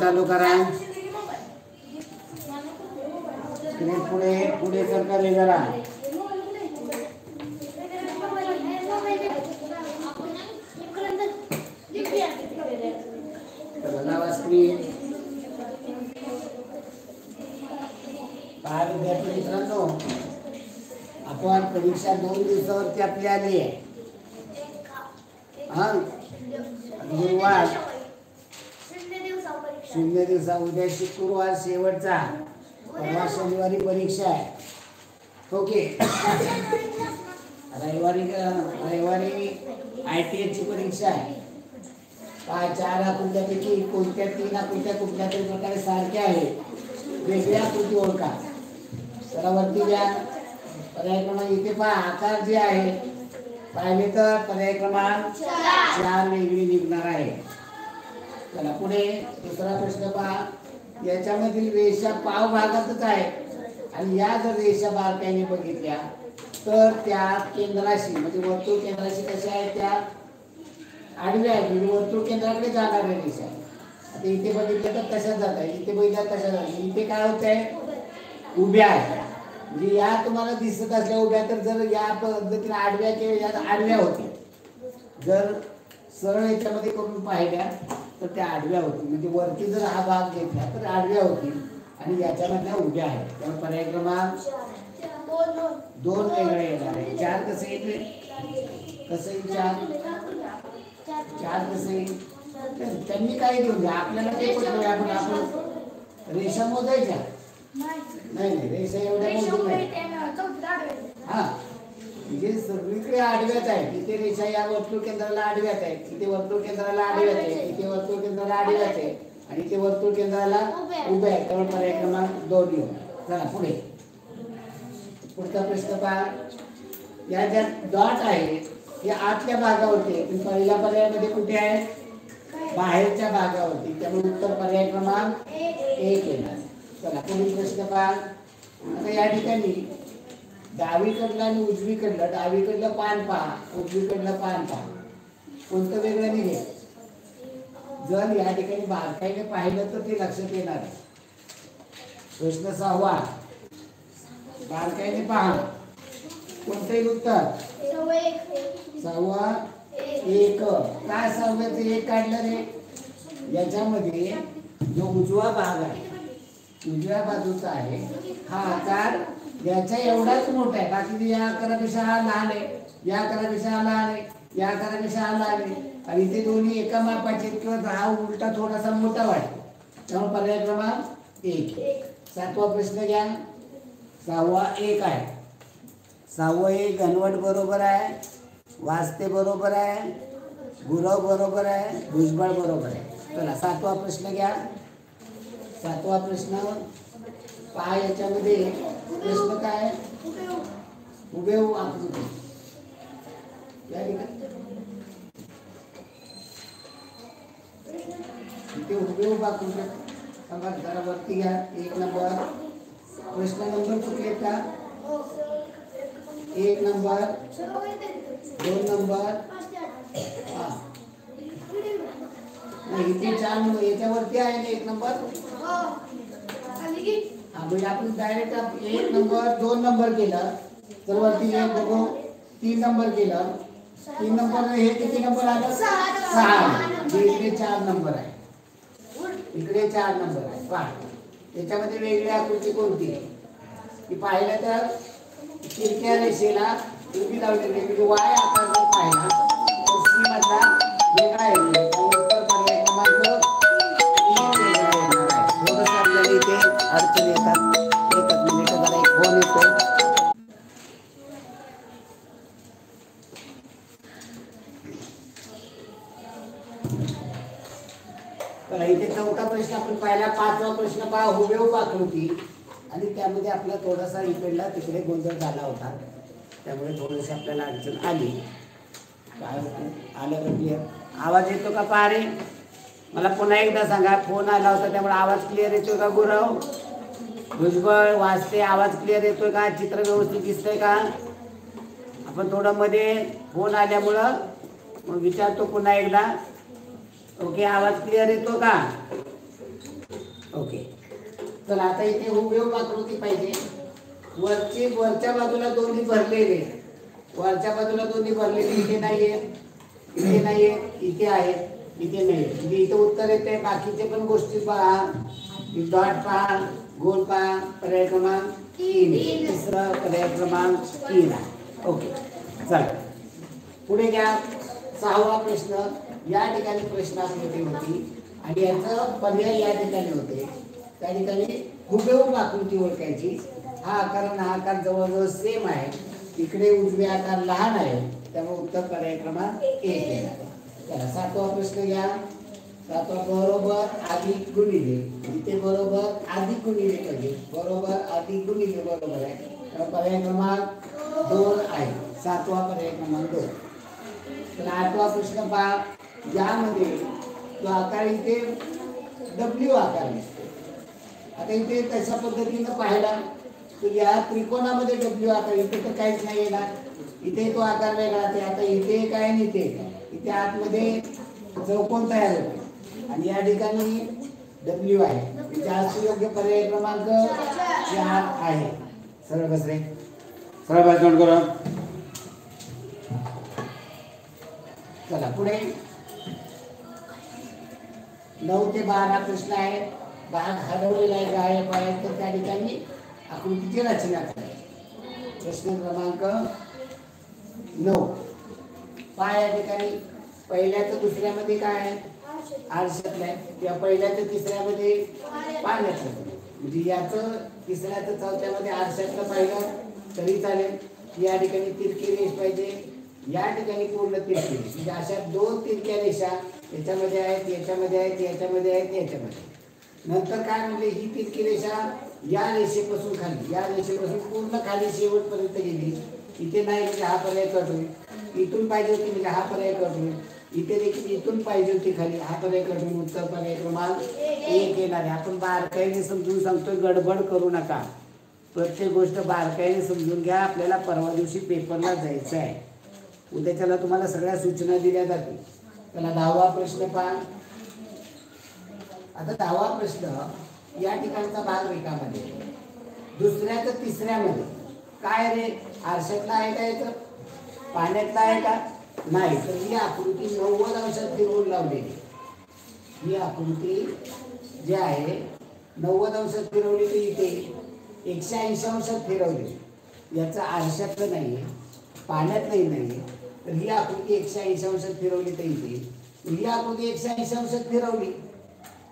चालू करा. स्क्रीन पुढे पुढे सरकारी जरा. स्क्रीन काय विद्यार्थी मित्रांनो, आपण परीक्षा 2 दिवसावरती आपली आली आहे. हा गुरुवार 0 दिवसा, उद्या शुक्रवार शेवटचा, परवा शनिवारी परीक्षा आहे. ओके. रविवारी ITH ची परीक्षा आहे. काय 4 आकृत्यापैकी कोणत्या 3 आकृत्या कुठल्या तरी प्रकारे सारख्या आहेत, वेगळ्या आकृती ओळखा. जरा वरती द्या. पर्याय क्रमांक इथे पहा, आकार जे आहे पाहिले तर पर्याय क्रमांक 4 वेगळी निघणार आहे. चला पुढे दुसरा प्रश्न पहा. याच्यामधील रेषा पाव भागातच आहे आणि या जर रेषा बारकाईने बघितल्या तर त्या केंद्राशी म्हणजे वर्तुळ केंद्राशी कशा आहेत, त्या आडव्या आहेत. म्हणजे वर्तुळ केंद्राकडे जाणाऱ्या रेषा. आता इथे बघितलं तर तशाच जात आहे, इथे बघितलं तशा जात आहे. इथे काय होत आहे, उभ्या आहेत. म्हणजे या तुम्हाला दिसत असल्या उभ्या, तर जर या पद्धतीने आडव्या केल्या या आडव्या होत्या. जर सरळ याच्यामध्ये करून पाहिल्या तर त्या आडव्या होतील. म्हणजे वरती जर हा भाग घेतला तर आडव्या होतील आणि याच्यामधल्या उभ्या आहेत. त्यामुळे पर्याय क्रमांक 2 वेगळे येणार आहे. 4 कसं येईल, कसं येईल 4 कसं येईल. त्यांनी काय घेऊन द्या, आपल्याला ते पण आपण रेषा मोजायच्या नाही, रेषा एवढ्या मोजून नाही. हा म्हणजे सगळीकडे आडव्याच आहे. इथे रेषा या वर्तुळ केंद्राला आडव्याच आहे, इथे वर्तुळ केंद्राला आडव्याच आहे, इथे वर्तुळ केंद्राला आडव्याच आहे आणि इथे वर्तुळ केंद्राला उभ्या आहे. त्यामुळे पर्याय क्रमांक 2 येऊ. चला पुढे पुढचा प्रश्न पहा. या ज्या डॉट आहे या आतल्या भागावरती, पहिल्या पर्यायामध्ये कुठे आहे, बाहेरच्या भागावरती. त्यामुळे उत्तर पर्याय क्रमांक 1 येणार. चला पुढील प्रश्न पहा. आता या ठिकाणी डावीकडलं आणि उजवीकडलं, डावीकडलं पान पहा, उजवीकडलं पान पहा, कोणतं वेगळं निघेल. जर या ठिकाणी बारकाईने पाहिलं तर ते लक्षात येणार आहे. प्रश्न 6 बारकाईने पहा, कोणतं येईल उत्तर, 6 1. काय 6चं 1 काढलं रे. याच्यामध्ये जो उजवा भाग आहे, उजव्या बाजूचा आहे, हा आकार याच्या एवढाच मोठा आहे. बाकी या आकारापेक्षा हा लहान आहे, या आकारापेक्षा हा लहान आहे, या आकारापेक्षा हा लहान आहे आणि ते दोन्ही एका मापाचे किंवा हा उलटा थोडासा मोठा वाटतो. त्यामुळे पर्याय क्रमांक 1. 7वा प्रश्न घ्या. 6 1 आहे. 6 1 घनवट बरोबर आहे, वास्ते बरोबर आहे, गुरव बरोबर आहे, भुजबळ बरोबर आहे. चला 7वा प्रश्न घ्या. 7वा प्रश्न पहा. याच्यामध्ये प्रश्न काय, हुबेहूब आकृती. या ठिकाणी इथे हुबेहूब आकृती सांगा. जरा वरती घ्या. 1 नंबर प्रश्न नंबर कुठले का, 1 नंबर 2 नंबर. हा नाही, इथे 4 नंबर याच्यावरती आहे ना 1 नंबर. हा म्हणजे आपण डायरेक्ट 1 नंबर 2 नंबर केलं तर वरती बघू 3 नंबर केलं. 3 नंबर हे किती नंबर आलं, 6. इकडे 4 नंबर आहे, इकडे 4 नंबर आहे. पहा याच्यामध्ये वेगळी आकृती कोणती आहे की पाहिलं तर तिरक्या रेषेला उभी लावलेली म्हणजे वाय आकार जर पाहिला तर सी मधला वेगळा आहे. उत्तर पर्याय क्रमांक 3 वेगळा येणार आहे. थोडंसं आपल्याला इथे अडचण येतात. एकच मिनिट, जरा एक फोन येतो. तर इथे 4था प्रश्न आपण पाहिला. 5वा प्रश्न पहा. हुबेहूब आकृती आणि त्यामध्ये आपला थोडासा इकडला तिकडे गोंधळ झाला होता, त्यामुळे थोडीशी आपल्याला अडचण आली. काय आलं का क्लिअर, आवाज येतो का पहा रे. मला पुन्हा एकदा सांगा. फोन आला होता त्यामुळे आवाज क्लिअर येतोय का गुरव, भुजबळ, वाजते, आवाज क्लिअर येतोय का, चित्र व्यवस्थित दिसतंय का. आपण थोडं मध्ये फोन आल्यामुळं मग विचारतो पुन्हा एकदा. ओके, आवाज क्लिअर येतो का. चला आता इथे हुबेहूब आकृती पाहिजे. वरच्या बाजूला दोन्ही भरलेले, वरच्या बाजूला दोन्ही भरलेले इथे नाहीये, इथे नाहीये, इथे आहे, इथे नाही. म्हणजे इथे उत्तर येते. बाकीचे पण गोष्टी पहा, डॉट पहा, गोल पहा. पर्याय क्रमांक 3, तिसरा पर्याय क्रमांक 3. ओके चला पुढे घ्या. 6वा प्रश्न. या ठिकाणी प्रश्न आकृती होती आणि याचा पर्याय या ठिकाणी होते. त्या ठिकाणी हुबेहूब आकृती ओळखायची. हा आकार आणि हा आकार जवळजवळ सेम आहे. इकडे उजवे आकार लहान आहे, त्यामुळे उत्तर पर्याय क्रमांक 1 येणार. चला 7वा प्रश्न घ्या. 7वा बरोबर अधिक गुणिले. इथे बरोबर अधिक गुणिले पाहिजे. बरोबर अधिक गुणिले बरोबर आहे. पर्याय क्रमांक 2 आहे. 7वा पर्याय क्रमांक 2. तर 8वा प्रश्न पहा. यामध्ये तो आकार इथे डब्ल्यू आकार दिसतो. आता इथे तशा पद्धतीनं पाहिला तर या त्रिकोणामध्ये डब्ल्यू आकार, इथे तर काहीच नाही येणार. इथे तो आकार वेगळा. ते आता इथे काय आणि इथे आतमध्ये चौकोन तयार होतो आणि या ठिकाणी डब्ल्यू आहे. जास्त योग्य पर्याय क्रमांक 4 आहे. सरळ बस रे, सरळ बस नोट करा. चला पुढे 9 ते 12 प्रश्न आहे. भाग हरवलेला आहे, गायब आहे, तर त्या ठिकाणी आकृतीची रचना करायची. प्रश्न क्रमांक 9 पहा. या ठिकाणी पहिल्याचं दुसऱ्यामध्ये काय आहे? आरशातलं आहे. किंवा पहिल्याचं तिसऱ्यामध्ये पाण्यातलं. म्हणजे याचं तिसऱ्याचं चौथ्यामध्ये आरशातलं पाहिलं तरी चालेल. या ठिकाणी तिरकी रेष पाहिजे, या ठिकाणी पूर्ण तिरकी रेष. म्हणजे अशा 2 तिरक्या रेषा याच्यामध्ये आहेत, याच्यामध्ये आहेत, याच्यामध्ये आहेत, याच्यामध्ये. नंतर काय म्हणजे ही तिरकी रेषा या रेषेपासून खाली, या रेषेपासून पूर्ण खाली शेवटपर्यंत गेली. इथे नाही म्हणजे हा पर्याय कट होईल. इथून पाहिजे होती म्हणजे हा पर्याय कट होईल. इथे देखील इथून पाहिजे होती खाली, हा पर्याय कट होईल. उत्तर पर्याय क्रमांक 1 येणार आहे. आपण बारकाईने समजून सांगतोय, गडबड करू नका. प्रत्येक गोष्ट बारकाईने समजून घ्या. आपल्याला परवा दिवशी पेपरला जायचं आहे. उद्याच्याला तुम्हाला सगळ्या सूचना दिल्या जातील. त्याला 10वा प्रश्न पहा. आता 10वा प्रश्न या ठिकाणचा भाग रेखामध्ये. दुसऱ्याचं तिसऱ्यामध्ये काय रे? आरशातला आहे का? याचं पाण्यातला आहे का? नाही. तर ही आकृती 90 अंशात फिरवून लावलेली. ही आकृती जी आहे 90 अंशात फिरवली, तर इथे 180 अंशात फिरवली. याचा आरशातलं नाही, पाण्यातलंही नाही. तर ही आकृती 180 अंशात फिरवली, तर इथे ही आकृती 180 अंशात फिरवली.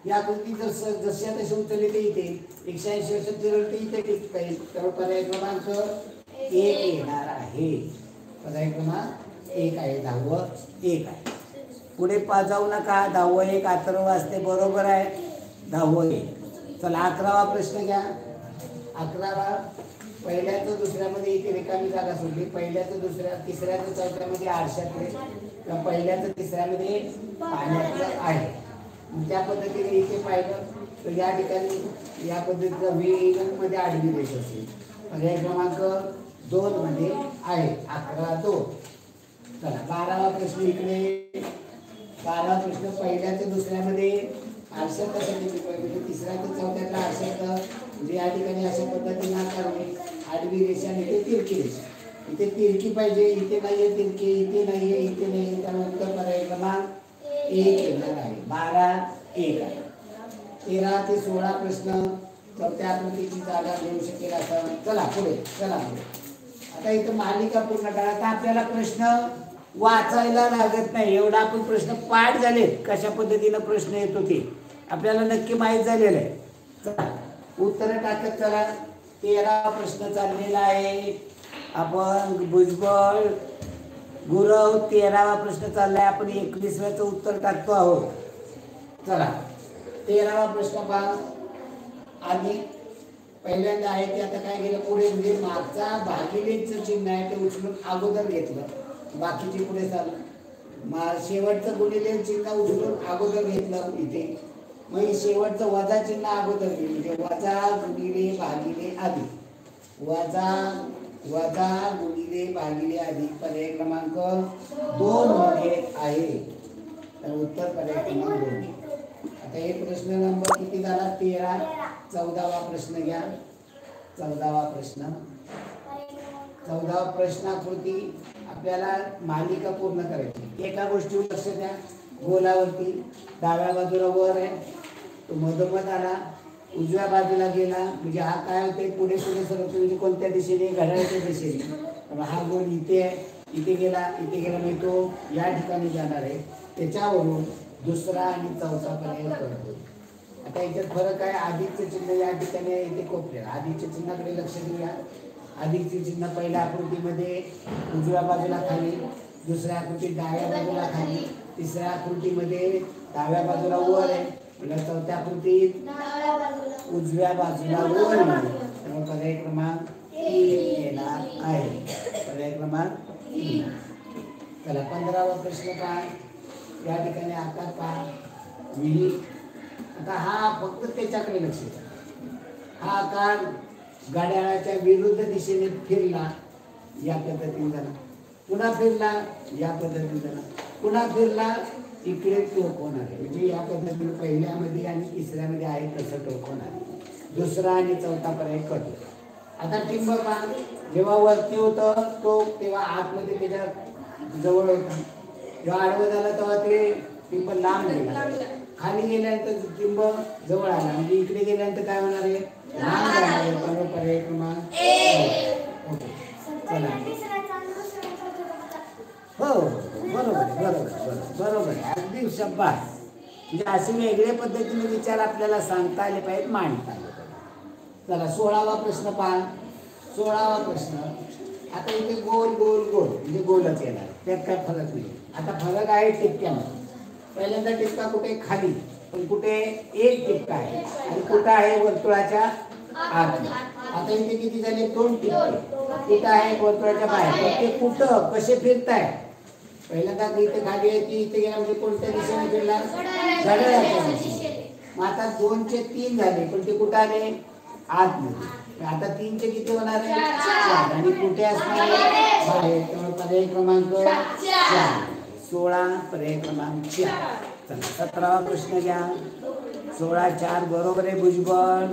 ही आकृती जशी तशी उचलली ते इथे 180 अंशात फिरवली, ते इथे टिकता येईल. तर पर्याय क्रमांक 1 येणार आहे. पर्याय क्रमांक 1 आहे. 10वं 1 आहे. पुढे जाऊ नका. 10वं 1 अथर्व वाचते, बरोबर आहे. 10वं 1. चला 11वा प्रश्न घ्या. 11वा पहिल्याचं दुसऱ्यामध्ये इथे रिकामी जागा सोडली. पहिल्याचं दुसऱ्या तिसऱ्याचं चौथ्यामध्ये आरशातले, किंवा पहिल्याचं तिसऱ्यामध्ये पाण्यातलं आहे. त्या पद्धतीने इथे पाहिलं तर या ठिकाणी या पद्धतीचं मध्ये आडवी रेष असेल. पर्याय क्रमांक 2 मध्ये आहे. 11 2. चला 12वा प्रश्न इकडे. 12वा प्रश्न पहिल्याचं दुसऱ्यामध्ये आरशात म्हणजे तिसऱ्याचं चौथ्यातला आरशात. म्हणजे या ठिकाणी अशा पद्धतीने आकार होईल. आडवी रेषा आणि इथे तिरकी रेषा. इथे तिरकी पाहिजे, इथे नाहीये तिरकी, इथे नाहीये, इथे नाहीये. त्यामुळे उत्तर पर्याय क्रमांक 1 येणार आहे. 12 1 आहे. 13 ते 16 प्रश्न चौथ्या आकृतीची जागा घेऊ शकेल असं. चला पुढे. आता इथं मालिका पूर्ण करा. आता आपल्याला प्रश्न वाचायला लागत नाही, एवढा आपण प्रश्न पाठ झाले. कशा पद्धतीनं प्रश्न येत होते आपल्याला नक्की माहीत झालेलं आहे. चला उत्तर टाकत चला. 13वा प्रश्न चाललेला आहे. आपण भुजबळ गुरव 13वा प्रश्न चाललाय. आपण 21व्याचं उत्तर टाकतो आहोत. चला 13वा प्रश्न पहा. आणि पहिल्यांदा आहे ते आता काय केलं पुढे, म्हणजे मागचा भागिलेचं चिन्ह आहे ते उचलून अगोदर घेतलं, बाकीचे पुढे चाललं. शेवटचं गुणिले चिन्ह उचलून अगोदर घेतलं इथे. मग शेवटचं वजा चिन्ह अगोदर घेतलं, म्हणजे वजा गुणिले भागिले अधिक. वजा गुणिले भागिले अधिक पर्याय क्रमांक 2 मध्ये आहे. तर उत्तर पर्याय क्रमांक 2. आता हे प्रश्न नंबर किती झाला? 13. 14वा प्रश्न घ्या. 14वा प्रश्न. 14वा प्रश्नाकृती आपल्याला मालिका पूर्ण करायची. एका गोष्टीवर लक्ष द्या. गोलावरती डाव्या बाजूला वर आहे, तो मधोमध आला, उजव्या बाजूला गेला म्हणजे हा काय होते, पुढे पुढे सरकतो म्हणजे कोणत्या दिशेने, घड्याळाच्या दिशेने. हा गोल इथे आहे, इथे गेला म्हणजे तो या ठिकाणी जाणार आहे. त्याच्यावरून दुसरा आणि चौथा पर्याय करतो. आता याच्यात फरक आहे. अधिकचे चिन्ह या ठिकाणी आहे, इथे कोपऱ्याला. अधिकच्या चिन्हाकडे लक्ष देऊया. अधिकचे चिन्ह पहिल्या आकृतीमध्ये उजव्या बाजूला खाली, दुसऱ्या आकृतीत डाव्या बाजूला खाली, तिसऱ्या आकृतीमध्ये डाव्या बाजूला वर आहे, चौथ्या आकृतीत उजव्या बाजूला वर आहे. त्यामुळे पर्याय क्रमांक 3 येणार आहे. पर्याय क्रमांक 3. चला 15वा प्रश्न पहा. या ठिकाणी आकार पहा, विहीर. आता हा फक्त त्याच्याकडे लक्ष द्या. हा आकार घड्याळाच्या विरुद्ध दिशेने फिरला, या पद्धतीने झाला. पुन्हा फिरला, या पद्धतीने झाला. पुन्हा फिरला, इकडे टोक होणार आहे. म्हणजे या पद्धतीने पहिल्यामध्ये आणि तिसऱ्यामध्ये आहे तसं टोक होणार आहे. दुसरा आणि चौथा पर्याय करतो. आता टिंब पहा. जेव्हा वरती होतं टोक तेव्हा आतमध्ये त्याच्या जवळ होतं. जेव्हा आडवं झालं तेव्हा ते टिंब लांब गेला. खाली गेल्यानंतर टिंब जवळ आला म्हणजे इकडे गेल्यानंतर काय होणार आहे, लांब जाणार आहे. पर्याय क्रमांक 1. ओके चला. हो बरोबर आहे. अगदी शब्बास. म्हणजे असे वेगळ्या पद्धतीने विचार आपल्याला सांगता आले पाहिजेत, मांडता आले पाहिजे. चला 16वा प्रश्न पहा. 16वा प्रश्न. आता इथे गोल गोल गोल म्हणजे गोलच येणार, त्यात काय फरक नाही. आता फरक आहे टिपक्यामध्ये. पहिल्यांदा टिपका कुठे, खाली, पण कुठे एक टिपका आहे आणि कुठं आहे, वर्तुळाच्या आत. आता इथे किती झाले, 2 टिपके. कुठं आहे, वर्तुळाच्या बाहेर. ते कुठं कसे फिरताय, पहिल्यांदा इथे खाली आहे ती इथे गेला म्हणजे कोणत्या दिशेने फिरला, घड्याळाच्या दिशेने. मग आता 2 चे 3 झाले, पण ते कुठं आले, आतमध्ये. आता 3 चे किती होणार आहे, 4. आणि कुठे असणार आहे, बाहेर. त्यामुळे पर्याय क्रमांक 4. 16 पर्याय क्रमांक 4. चला 17वा प्रश्न घ्या. 16 4 बरोबर आहे भुजबळ.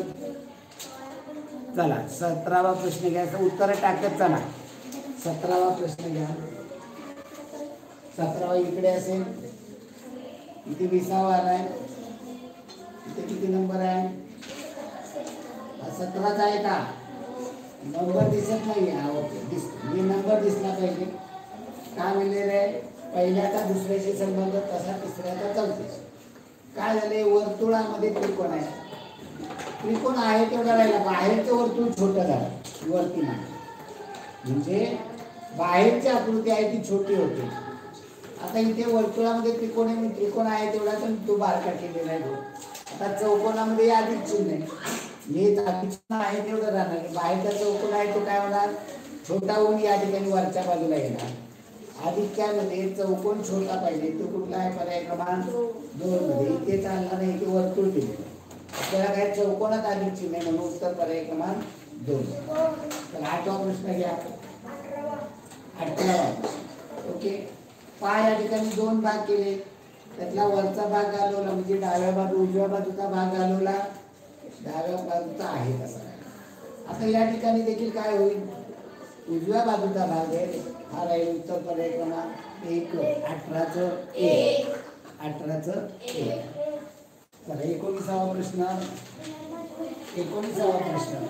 चला 17वा प्रश्न घ्या. उत्तर टाकत चला. 17वा प्रश्न घ्या. 17वा इकडे असेल, इथे 20वा आलाय. इथे किती नंबर आहे, 17चा आहे का, नंबर दिसत नाही. हा ओके दिसतो. मी नंबर दिसला पाहिजे. काय म्हणले रे, पहिल्याचा दुसऱ्याशी संबंध, तसा तिसऱ्याचा चौथ्याशी. काय झाले, वर्तुळामध्ये त्रिकोण आहे. त्रिकोण आहे तेवढा राहिला, बाहेरचं वर्तुळ छोटं झालं वरती नाही. म्हणजे बाहेरची आकृती आहे ती छोटी होते. आता इथे वर्तुळामध्ये त्रिकोण आहे, त्रिकोण आहे तेवढा पण तो बारका केलेला आहे. आता चौकोनामध्ये अधिक चिन्ह आहे, हे अधिक चिन्ह आहे तेवढं राहणार. बाहेरचा चौकोन आहे तो काय होणार, छोटा होऊन या ठिकाणी वरच्या बाजूला येणार. अधिक्यामध्ये चौकोन छोटा पाहिजे, तो कुठला आहे, पर्याय क्रमांक 2 मध्ये. इथे चालणार नाही, इथे वर्तुळ दिले. आपल्याला काय चौकोनात अधिक चिन्ह आहे म्हणून उत्तर पर्याय क्रमांक 2. तर 8वा प्रश्न घ्या. 18वा. ओके पहा, या ठिकाणी 2 भाग केले. त्यातला वरचा भाग घालवला म्हणजे डाव्या बाजू उजव्या बाजूचा भाग घालवला, डाव्या बाजूचा आहे तसा. आता या ठिकाणी देखील काय होईल, उजव्या बाजूचा भाग आहे हा राहील. उत्तर पर्याय क्रमांक 1. 18चं 1. 18चं 1. तर 19वा प्रश्न. 19वा प्रश्न.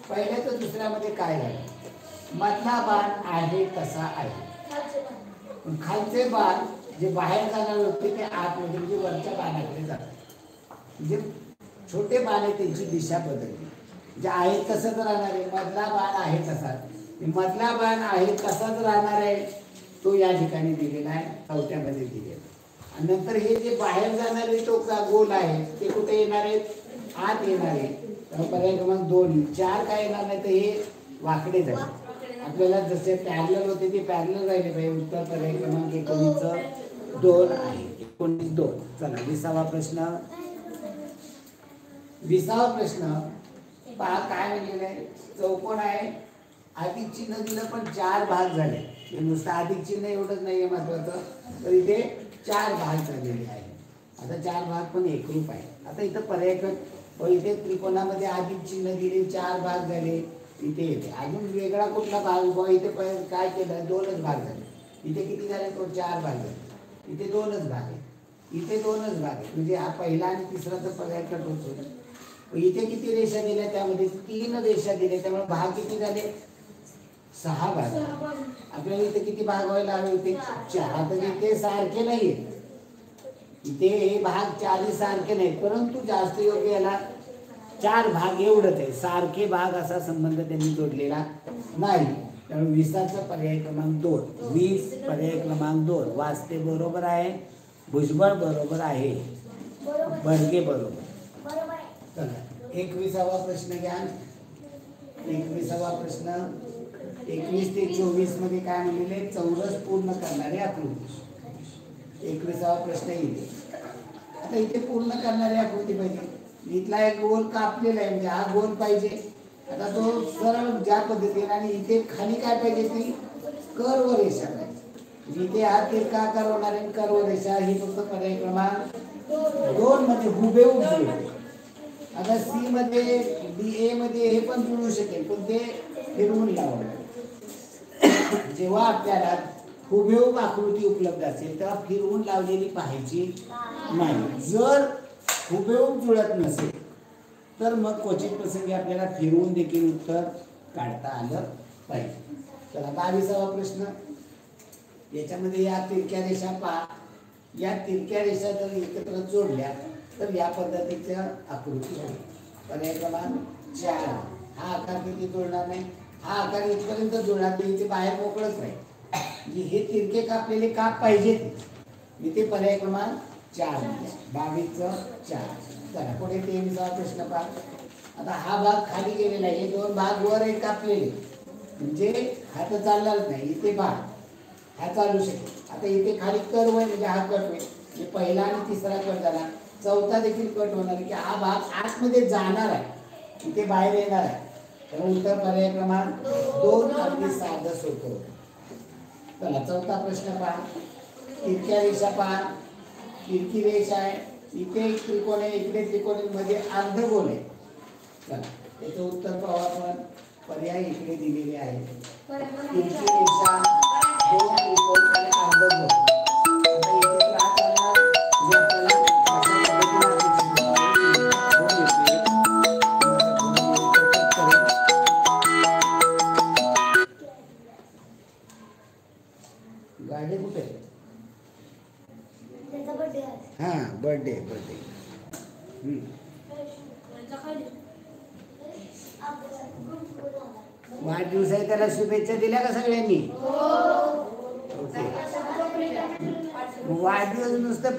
पहिल्या तर दुसऱ्यामध्ये काय झालं, मधला बाण आहे तसा आहे. खालचे बाण जे बाहेर जाणार होते ते आतमध्ये म्हणजे वरच्या बाणाकडे जातात. म्हणजे छोटे बाण आहे त्यांची दिशा बदलली, जे आहे तसंच राहणार आहे. मधला बाण आहे तसाच, मधला बाण आहे तसाच राहणार आहे. तो या ठिकाणी दिलेला आहे, चौथ्यामध्ये दिलेला. आणि नंतर हे जे बाहेर जाणारे तो गोल आहे ते कुठे येणार आहेत, आत येणार आहे. पर्याय क्रमांक 2. 4 काय येणार नाही तर हे वाकडे जाईल. आपल्याला जसे पॅरलल होते ते पॅरलल राहिले पाहिजे. उत्तर पर्याय क्रमांक 19 2 आहे. 19 2. चला 20वा प्रश्न. 20वा प्रश्न पहा काय म्हणलेलं आहे, चौकोन आहे, अधिक चिन्ह दिलं पण 4 भाग झाले. नुसतं अधिक चिन्ह एवढंच नाहीये महत्वाचं, तर इथे 4 भाग झालेले आहे. आता 4 भाग पण एकरूप आहे. आता इथं पर्याय व इथे त्रिकोणामध्ये अधिक चिन्ह दिले, 4 भाग झाले, इथे येते. अजून वेगळा कुठला भाग व इथे काय केलं, 2च भाग झाले. इथे किती झाले, तो 4 भाग झाले, इथे 2च भाग आहे, इथे 2च भाग आहे. म्हणजे हा पहिला आणि तिसरा तर पर्याय कट होतो. इथे किती रेषा दिल्या, त्यामध्ये 3 रेषा दिल्या, त्यामुळे भाग किती झाले, 6 भाग. आपल्याला इथे किती भाग व्हायला हवे होते, 4. तर इथे सारखे नाहीये, इथे हे भाग 4 सारखे नाहीत, परंतु जास्त योग्य याला 4 भाग एवढंच आहे. सारखे भाग असा संबंध त्यांनी जोडलेला नाही. त्यामुळे 20चा पर्याय क्रमांक 2, 20 पर्याय क्रमांक 2 वाचते बरोबर आहे, भुजबळ बरोबर आहे, बर्गे बरोबर. चला 21वा प्रश्न घ्या. 21वा प्रश्न 21 ते 24 मध्ये काय म्हणलेले, चौरस पूर्ण करणारे आकृती. 21वा प्रश्न इथे. आता इथे पूर्ण करणारी आकृती पाहिजे. इथला एक गोल कापलेला आहे, म्हणजे हा गोल पाहिजे. आता तो सरळ ज्या पद्धतीने, आणि इथे खाली काय पाहिजे, ती कर्व रेषा पाहिजे. इथे हा तिरका आकार होणार आहे, कर्व रेषा ही फक्त पर्याय क्रमांक 2 मध्ये हुबेहूब जुळते. आता सी मध्ये, ए मध्ये हे पण जुळू शकेल, पण ते फिरवून लावलं. जेव्हा आपल्याला हुबेहूब आकृती उपलब्ध असेल तेव्हा फिरवून लावलेली पाहायची नाही. जर हुबेहूब जुळत नसेल तर मग क्वचित प्रसंगी आपल्याला फिरवून देखील उत्तर काढता आलं पाहिजे. चला 22वा प्रश्न. याच्यामध्ये या तिरक्या रेषा पहा. या तिरक्या रेषा जर एकत्र जोडल्या तर या पद्धतीच्या आकृती होईल. पर्याय क्रमांक 4. हा आकार किती जुळणार नाही, हा आकार इथपर्यंत जुळणार नाही, इथे बाहेर मोकळच नाही. म्हणजे हे तिरके कापलेले काप पाहिजेत. इथे पर्याय क्रमांक 4. 22चं 4. चला पुढे 23वा प्रश्न पहा. आता हा भाग खाली गेलेला आहे, हे 2 भाग वर एक कापलेले, म्हणजे हा तर चालणारच नाही. इथे भाग हा चालू शकेल. आता इथे खाली कर्व आहे, म्हणजे हा कट होईल. म्हणजे पहिला आणि तिसरा कट झाला, चौथा देखील कट होणार, की हा भाग आतमध्ये जाणार आहे, इथे बाहेर येणार आहे. तर उत्तर पर्याय क्रमांक 2 अगदी साधं सोपं होतं. चला 4था प्रश्न पहा. तिरक्या रेषा पहा. तिरकी रेषा आहे, इथे एक त्रिकोण आहे, इकडे त्रिकोण, मध्ये अर्धगोल आहे. चला याचं उत्तर पाहू आपण. पर्याय इकडे दिलेले आहे. तिरकी रेषा, 2 त्रिकोण आणि अर्धगोल. आता इथे काय करणार, जे आपल्याला अशा पद्धतीने गाडी कुठे आहे, हा बर्थडे. वाढदिवस आहे, त्याला शुभेच्छा दिल्या का सगळ्यांनी? ओके. वाढदिवस नुसतं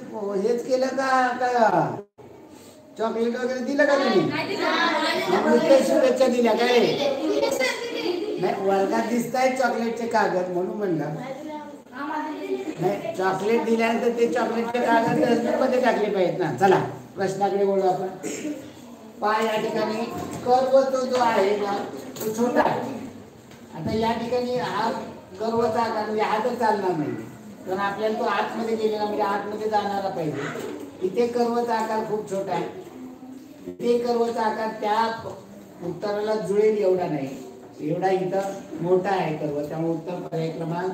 हेच केलं का चॉकलेट वगैरे दिलं का तुम्ही? नुसते शुभेच्छा दिल्या काय? नाही, वर्गात दिसताय चॉकलेटचे कागद म्हणून म्हणलं. नाही, चॉकलेट दिल्यानंतर ते चॉकलेटचे कागद डस्टबिनमध्ये टाकले पाहिजेत ना. चला प्रश्नाकडे बोलू आपण. पहा या ठिकाणी कर्व जो आहे ना तो छोटा आहे. आता या ठिकाणी हा कर्वचा आकार, म्हणजे हा तर चालणार नाही, कारण आपल्याला तो आतमध्ये गेलेला, म्हणजे आतमध्ये जाणारा पाहिजे. इथे कर्वचा आकार खूप छोटा आहे, इथे कर्वचा आकार त्या उत्तराला जुळेल एवढा नाही, एवढा इथं मोठा आहे कर्व. त्यामुळे उत्तर पर्याय क्रमांक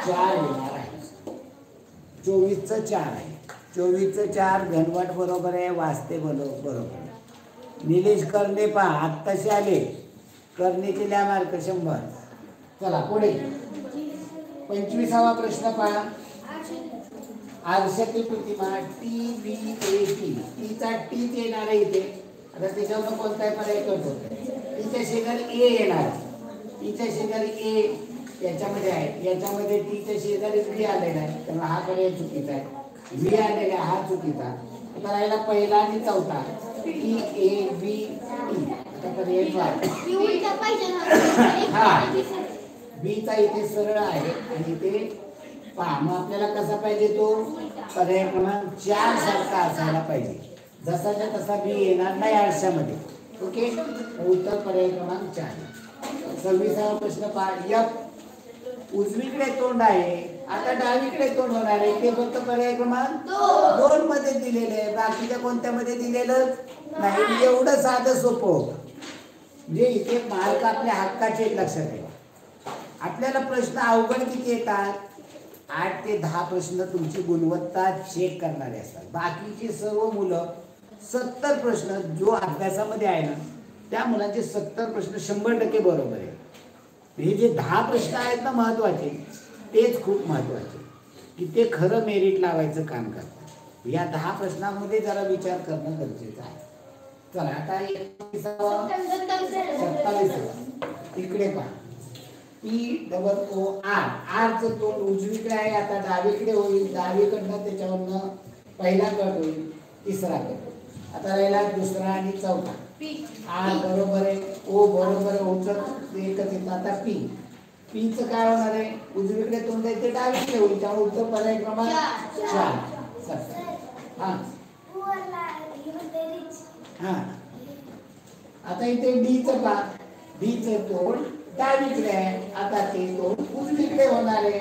4 येणार आहे. 24चं 4 आहे. 24चं 4 घनवट बरोबर आहे, वास्ते बरोबर आहे. निलेश करणे पहा, आत्ताशी आले. करणे केल्या मार्क 100. चला पुढे 25वा प्रश्न पहा. आरशाची प्रतिमा TBAT, टीचा टीच येणार आहे इथे. आता त्याच्यावर कोणताही पर्याय करतो. टीच्या शेजारी ए येणार, टीच्या शेजारी ए याच्यामध्ये आहे, याच्यामध्ये टीच्या शेजारी बी आलेला आहे, त्यामुळे हा पर्याय चुकीचा आहे. बी आलेला आहे, हा चुकीचा. आता राहिला पहिला आणि चौथा, TABT. आता पर्याय हा बीचा इथे सरळ आहे, आणि इथे पहा. मग आपल्याला कसा पाहिजे, तो पर्याय क्रमांक 4 सारखा असायला पाहिजे. जसाच्या तसा बी येणार नाही आरशामध्ये. ओके, उत्तर पर्याय क्रमांक 4. 26वा प्रश्न पहा. उजवीकडे तोंड आहे, आता डावीकडे तोंड होणार आहे. ते फक्त पर्याय क्रमांक 2 मध्ये दिलेले आहे, बाकीच्या कोणत्या मध्ये दिलेलं नाही. एवढं साधं सोपं. म्हणजे इथे मार्क आपल्या हक्काचे लक्षात ठेवा. आपल्याला प्रश्न अवघड किती येतात? 8 ते 10 प्रश्न तुमची गुणवत्ता चेक करणारे असतात. बाकीची सर्व मुलं 70 प्रश्न जो अभ्यासामध्ये आहे ना, त्या मुलांचे 70 प्रश्न 100% बरोबर आहे. हे जे 10 प्रश्न आहेत ना महत्वाचे, तेच खूप महत्वाचे, की ते खरं मेरिट लावायचं काम करतात. या 10 प्रश्नांमध्ये जरा विचार करणं गरजेचं आहे. चला आता 27 इकडे पहा. POOR, आरचं तोंड उजवीकडे आहे, आता डावीकडे होईल. डावीकडनं त्याच्यावरनं पहिला कट होईल, तिसरा कट. आता राहिला दुसरा आणि चौथा. आर बरोबर आहे, ओ बरोबर आहे, ओचं एकच येतं. आता पीचं काय होणार आहे? उजवीकडे तोंड आहे ते डावीकडे होईल, त्यामुळे उत्तर पर्याय क्रमांक 4. हा हा. आता इथे डीचं पहा. डीचं तोंड डावीकडे आहे, आता ते तोंड उजवीकडे होणार आहे.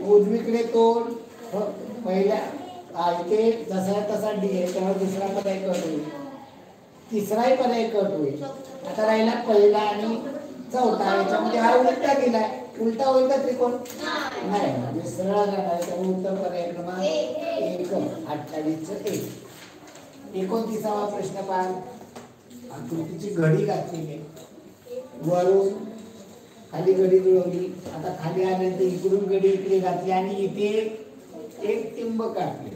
उजवीकडे तोंड पहिल्या इथे जसा तसा डी आहे, त्यामुळे दुसरा पर्याय कट होईल, तिसराही पर्याय कट होईल. आता राहिला पहिला आणि चौथा. याच्यामध्ये हा उलटा गेलाय, उलटा होईल का त्रिकोण? नाही, म्हणजे सरळ जाणार आहे, त्यामुळे उत्तर पर्याय क्रमांक 1. 28 29वा प्रश्न पहा. आकृतीची घडी घातलेली आहे, वरून खाली घडी जुळवली. आता खाली आल्यानंतर इकडून घडी इकडे घातली आणि इथे एक टिंब काढले.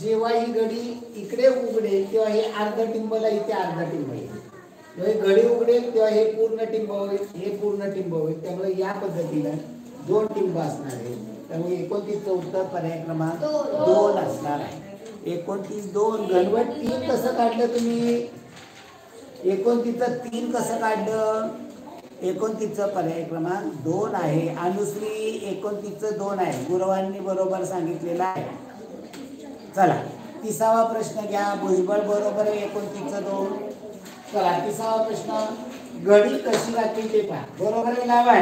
जेव्हा ही घडी इकडे उघडेल तेव्हा हे अर्ध टिंबला इथे अर्ध टिंब येईल. जेव्हा ही घडी उघडेल तेव्हा हे पूर्ण टिंब होईल, हे पूर्ण टिंब होईल. त्यामुळे या पद्धतीनं 2 टिंब असणार आहे. त्यामुळे 29चं उत्तर पर्याय क्रमांक 2 असणार आहे. 29 2. घनवट 3 कसं काढलं तुम्ही? 29चं 3 कसं काढलं? 29चं पर्याय क्रमांक 2 आहे. अनुश्री 29चं 2 आहे, गुरवांनी बरोबर सांगितलेलं आहे. चला 30वा प्रश्न घ्या. भुजबळ बरोबर आहे, 29चं 2. चला 30वा प्रश्न. घडी कशी घातली ते पहा. बरोबर आहे, लावा.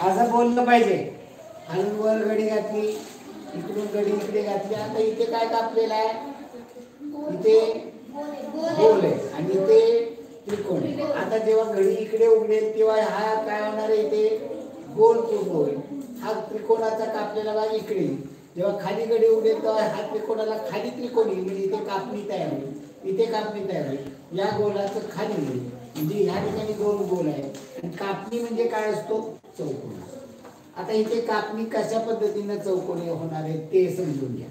असं बोललं पाहिजे. खालून वर घडी घातली, इकडून घडी इकडे घातली. आता इथे काय कापलेलं आहे? इथे गोल आहे आणि इथे त्रिकोण आहे. आता जेव्हा घडी इकडे उघडेल तेव्हा हा काय होणार आहे? इथे गोल पूर्ण होईल. हा त्रिकोणाचा कापलेला भाग इकडे. जेव्हा खाली घडी उघडेल तेव्हा हा त्रिकोणाला खाली त्रिकोण येईल, म्हणजे इथे कापणी तयार होईल, इथे कापणी तयार होईल. या गोलाचं खाली होईल, म्हणजे ह्या ठिकाणी 2 गोल आहे. आणि कापणी म्हणजे काय असतो? चौकोन. आता इथे कापणी कशा पद्धतीने चौकोनी होणार आहे ते समजून घ्या.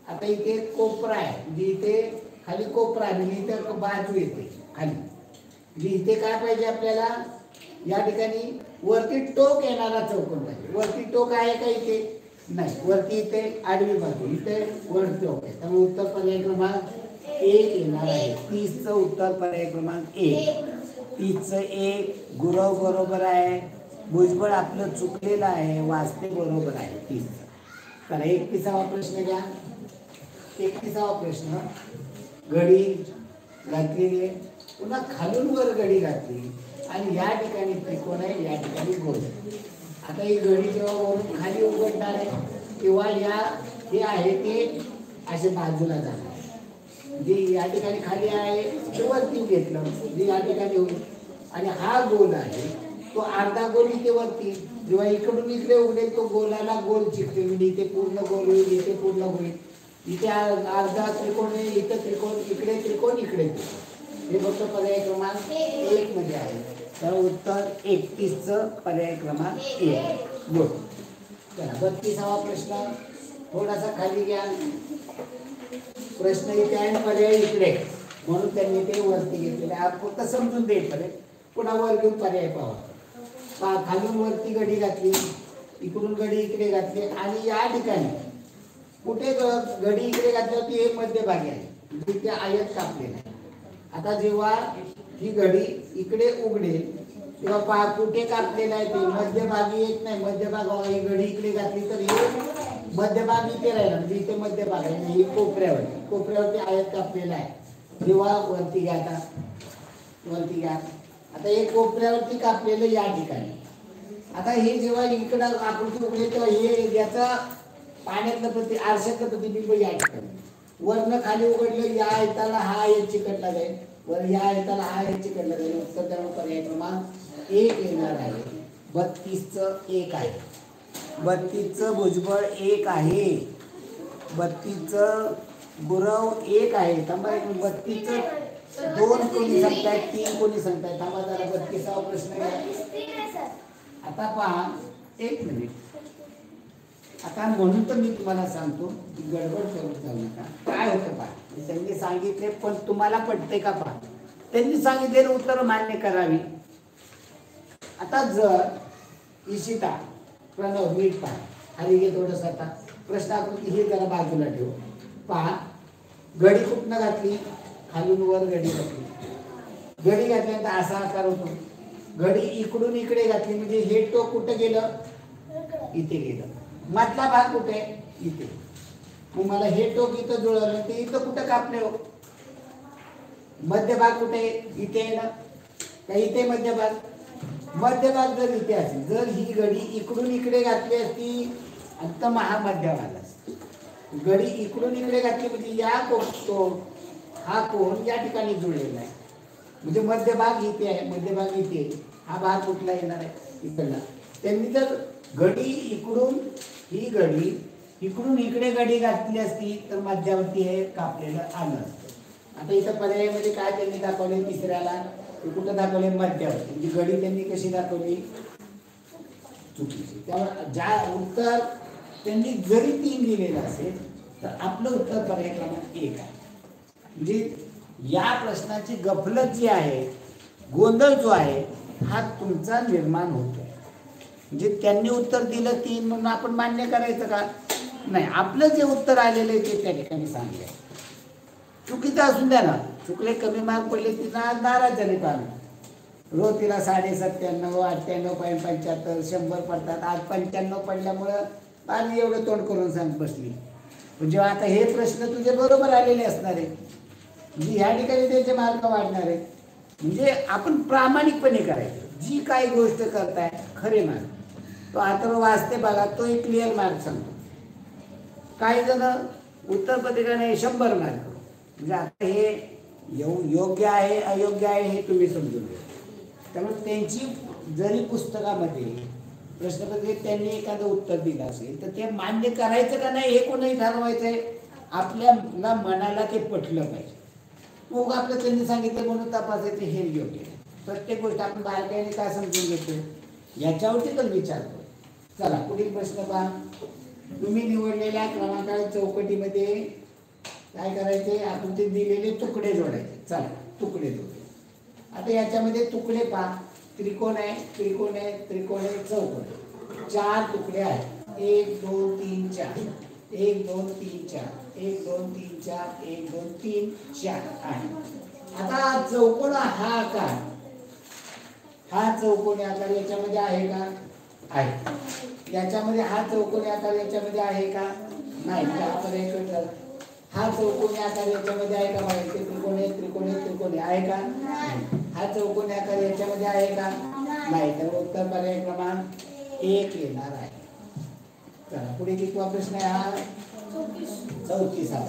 आता इथे कोपरा आहे, म्हणजे इथे खाली कोपरा आहे, म्हणजे इथे बाजू येते खाली. म्हणजे इथे काय पाहिजे आपल्याला? या ठिकाणी वरती टोक येणारा चौकोन पाहिजे. वरती टोक आहे का इथे? नाही. वरती इथे आडवी बाजू, इथे वर टोक आहे. त्यामुळे उत्तर पर्याय क्रमांक 1 येणार आहे. 30चं उत्तर पर्याय क्रमांक 1. 30चं 1. गुरव बरोबर आहे, भुजबळ आपलं चुकलेलं आहे, वाचते बरोबर आहे. 30चं. चला 31वा प्रश्न घ्या. 31वा प्रश्न. घडी घातलेली आहे, पुन्हा खालून वर घडी घातली आणि या ठिकाणी त्रिकोण आहे, या ठिकाणी गोल. आता ही घडी जेव्हा वरून खाली उघडणार आहे तेव्हा हे आहे ते असे बाजूला जाणार. जे या ठिकाणी खाली आहे ते वरती घेतलं, जे या ठिकाणी होईल. आणि हा गोल आहे तो अर्धा गोल इथे वरती. जेव्हा इकडून इकडे उघडेल तो गोलाला गोल चिकते, म्हणजे इथे पूर्ण गोल होईल, इथे पूर्ण होईल. इथे अर्धा त्रिकोण आहे, इथे त्रिकोण, इकडे त्रिकोण, इकडे त्रिकोण. हे फक्त पर्याय क्रमांक 1 मध्ये आहे. तर उत्तर 31चं पर्याय क्रमांक 1. गुड. चला 32वा प्रश्न. थोडासा खाली घ्या. प्रश्न इथे आहे, पर्याय इकडे, म्हणून त्यांनी ते वरती घेतलेले. फक्त समजून देईल पर्याय, पुन्हा वर घेऊन पर्याय पाहा. खालून वरती घडी घातली, इकडून घडी इकडे घातली आणि या ठिकाणी कुठे घडी इकडे घातली होती? हे मध्यभागी आहे, तिथे आयत कापलेला आहे. आता जेव्हा ही घडी इकडे उघडेल तेव्हा पहा कुठे कापलेला आहे ते मध्यभागी येत नाही. मध्यभाग ही घडी इकडे घातली तर हे मध्यभाग इथे राहिला, म्हणजे इथे मध्यभाग आहे, ही कोपऱ्यावरती आयत कापलेला आहे. जेव्हा वरती घ्या, आता वरती घ्या. आता हे कोपऱ्यावरती कापलेलं या ठिकाणी आता हे जेव्हा इकडं आकृती उघडली तेव्हा हे याचा पाण्यातलं आरशातलं प्रतिबिंब या ठिकाणी वरनं खाली उघडलं, या आयताला हा एच चिकटला जाईल, वर या आयताला हा एच चिकटला जाईल. उत्तर त्यामुळे पर्याय क्रमांक 1 येणार आहे. 32चं 1 आहे. 32चं भुजबळ 1 आहे. 32चं गुरव 1 आहे. थांबा 32चं 2 कोणी सांगतायत, 3 कोणी सांगतायत. थांबा जरा 32वा प्रश्न घ्या. आता पहा, 1 मिनिट. आता म्हणून तर मी तुम्हाला सांगतो की गडबड करून जाऊ नका. काय होतं पहा, त्यांनी सांगितले पण तुम्हाला पटते का पहा. त्यांनी सांगितलेलं उत्तर मान्य करावी. आता जर इशिता प्रणव नीट पहा, खाली घे थोडस. आता प्रश्न आकृती ही जरा बाजूला ठेवू. पहा, घडी कुठनं घातली, खालून वर घडी घातली. घडी घातल्यानंतर असा आकार होतो. घडी इकडून इकडे घातली म्हणजे हे टोक कुठं गेलं, इथे गेलं. मधला भाग कुठे, इथे. मग मला हे टोक इथं जुळवलं, ते इथं कुठं कापले हो. मध्यभाग कुठे, इथे आहे ना, का इथे मध्यभाग. मध्यभाग जर इथे असेल, जर ही घडी इकडून इकडे घातली असती तर हा मध्यभाग असतो. घडी इकडून इकडे घातली म्हणजे या हा कोण या ठिकाणी जुळलेला आहे. म्हणजे मध्यभाग इथे आहे, मध्यभाग इथे. हा भाग कुठला येणार आहे, इकडला. त्यांनी जर घडी इकडून ही घडी इकडून इकडे घडी घातली असती तर मध्यावरती हे कापलेलं आलं असतं. आता इथं पर्यायामध्ये काय त्यांनी दाखवले, तिसऱ्याला कुठं दाखवले, मध्यावरती. म्हणजे घडी त्यांनी कशी दाखवली, चुकीची. त्यामुळे ज्या उत्तर त्यांनी जरी 3 दिलेलं असेल तर आपलं उत्तर पर्याय क्रमांक 1 आहे. म्हणजे या प्रश्नाची गफलत जी आहे, गोंधळ जो आहे, हा तुमचा निर्माण होतो. म्हणजे त्यांनी उत्तर दिलं 3 म्हणून आपण मान्य करायचं का, नाही. आपलं जे उत्तर आलेलं आहे ते त्या ठिकाणी सांगले. चुकीचं असून द्या ना, चुकले, कमी मार्क पडले, तिथं आज नाराज झाले पाहिजे. रोज तिला 97, 98.75, 100 पडतात. आज 95 पडल्यामुळं आणि एवढं तोंड करून सांग बसली. म्हणजे आता हे प्रश्न तुझे बरोबर आलेले असणार आहे, म्हणजे ह्या ठिकाणी त्याचे मार्क वाढणार आहे. म्हणजे आपण प्रामाणिकपणे करायचं. जी काही गोष्ट करताय खरे मार्क. तो आता वाचते बघा, तो एक क्लिअर मार्क सांगतो. काही जण उत्तर पत्रिकेने 100 मार्क. म्हणजे आता हे योग्य आहे अयोग्य आहे हे तुम्ही समजून घ्या. त्यामुळे त्यांची जरी पुस्तकामध्ये प्रश्नपत्रिकेत त्यांनी एखादं उत्तर दिलं असेल तर ते मान्य करायचं का नाही हे कोणीही ठरवायचंय. आपल्या मनाला ते पटलं पाहिजे. मग आपलं त्यांनी सांगितलं म्हणून तपासायचं हे योग्य आहे. प्रत्येक गोष्ट आपण बारकाईने काय समजून घेतो याच्यावरती तर विचारतो. चला पुढील प्रश्न पहा. तुम्ही निवडलेल्या क्रमांकाच्या चौकटीमध्ये काय करायचे, आपण ते दिलेले तुकडे जोडायचे. चला तुकडे जोडले. आता याच्यामध्ये तुकडे पहा, त्रिकोण आहे, त्रिकोण आहे, त्रिकोण आहे, चौकोन. 4 तुकडे आहेत. 1 2 3 4, 1 2 3 4, 1 2 3 4, 1 2 3 4 आहे. आता चौकोन हा आकार, हा चौकोनी आकार याच्यामध्ये आहे का, आहे. याच्यामध्ये हा चौकोनी आकार याच्यामध्ये आहे का, नाही. हा चौकोनी आकार याच्यामध्ये आहे का, माहिती त्रिकोणी त्रिकोणी त्रिकोणी आहे का, हा चौकोनी आकार याच्यामध्ये आहे का, नाही. तर उत्तर पर्याय क्रमांक 1 येणार आहे. चला पुढे कितवा प्रश्न आहे हा, 34वा.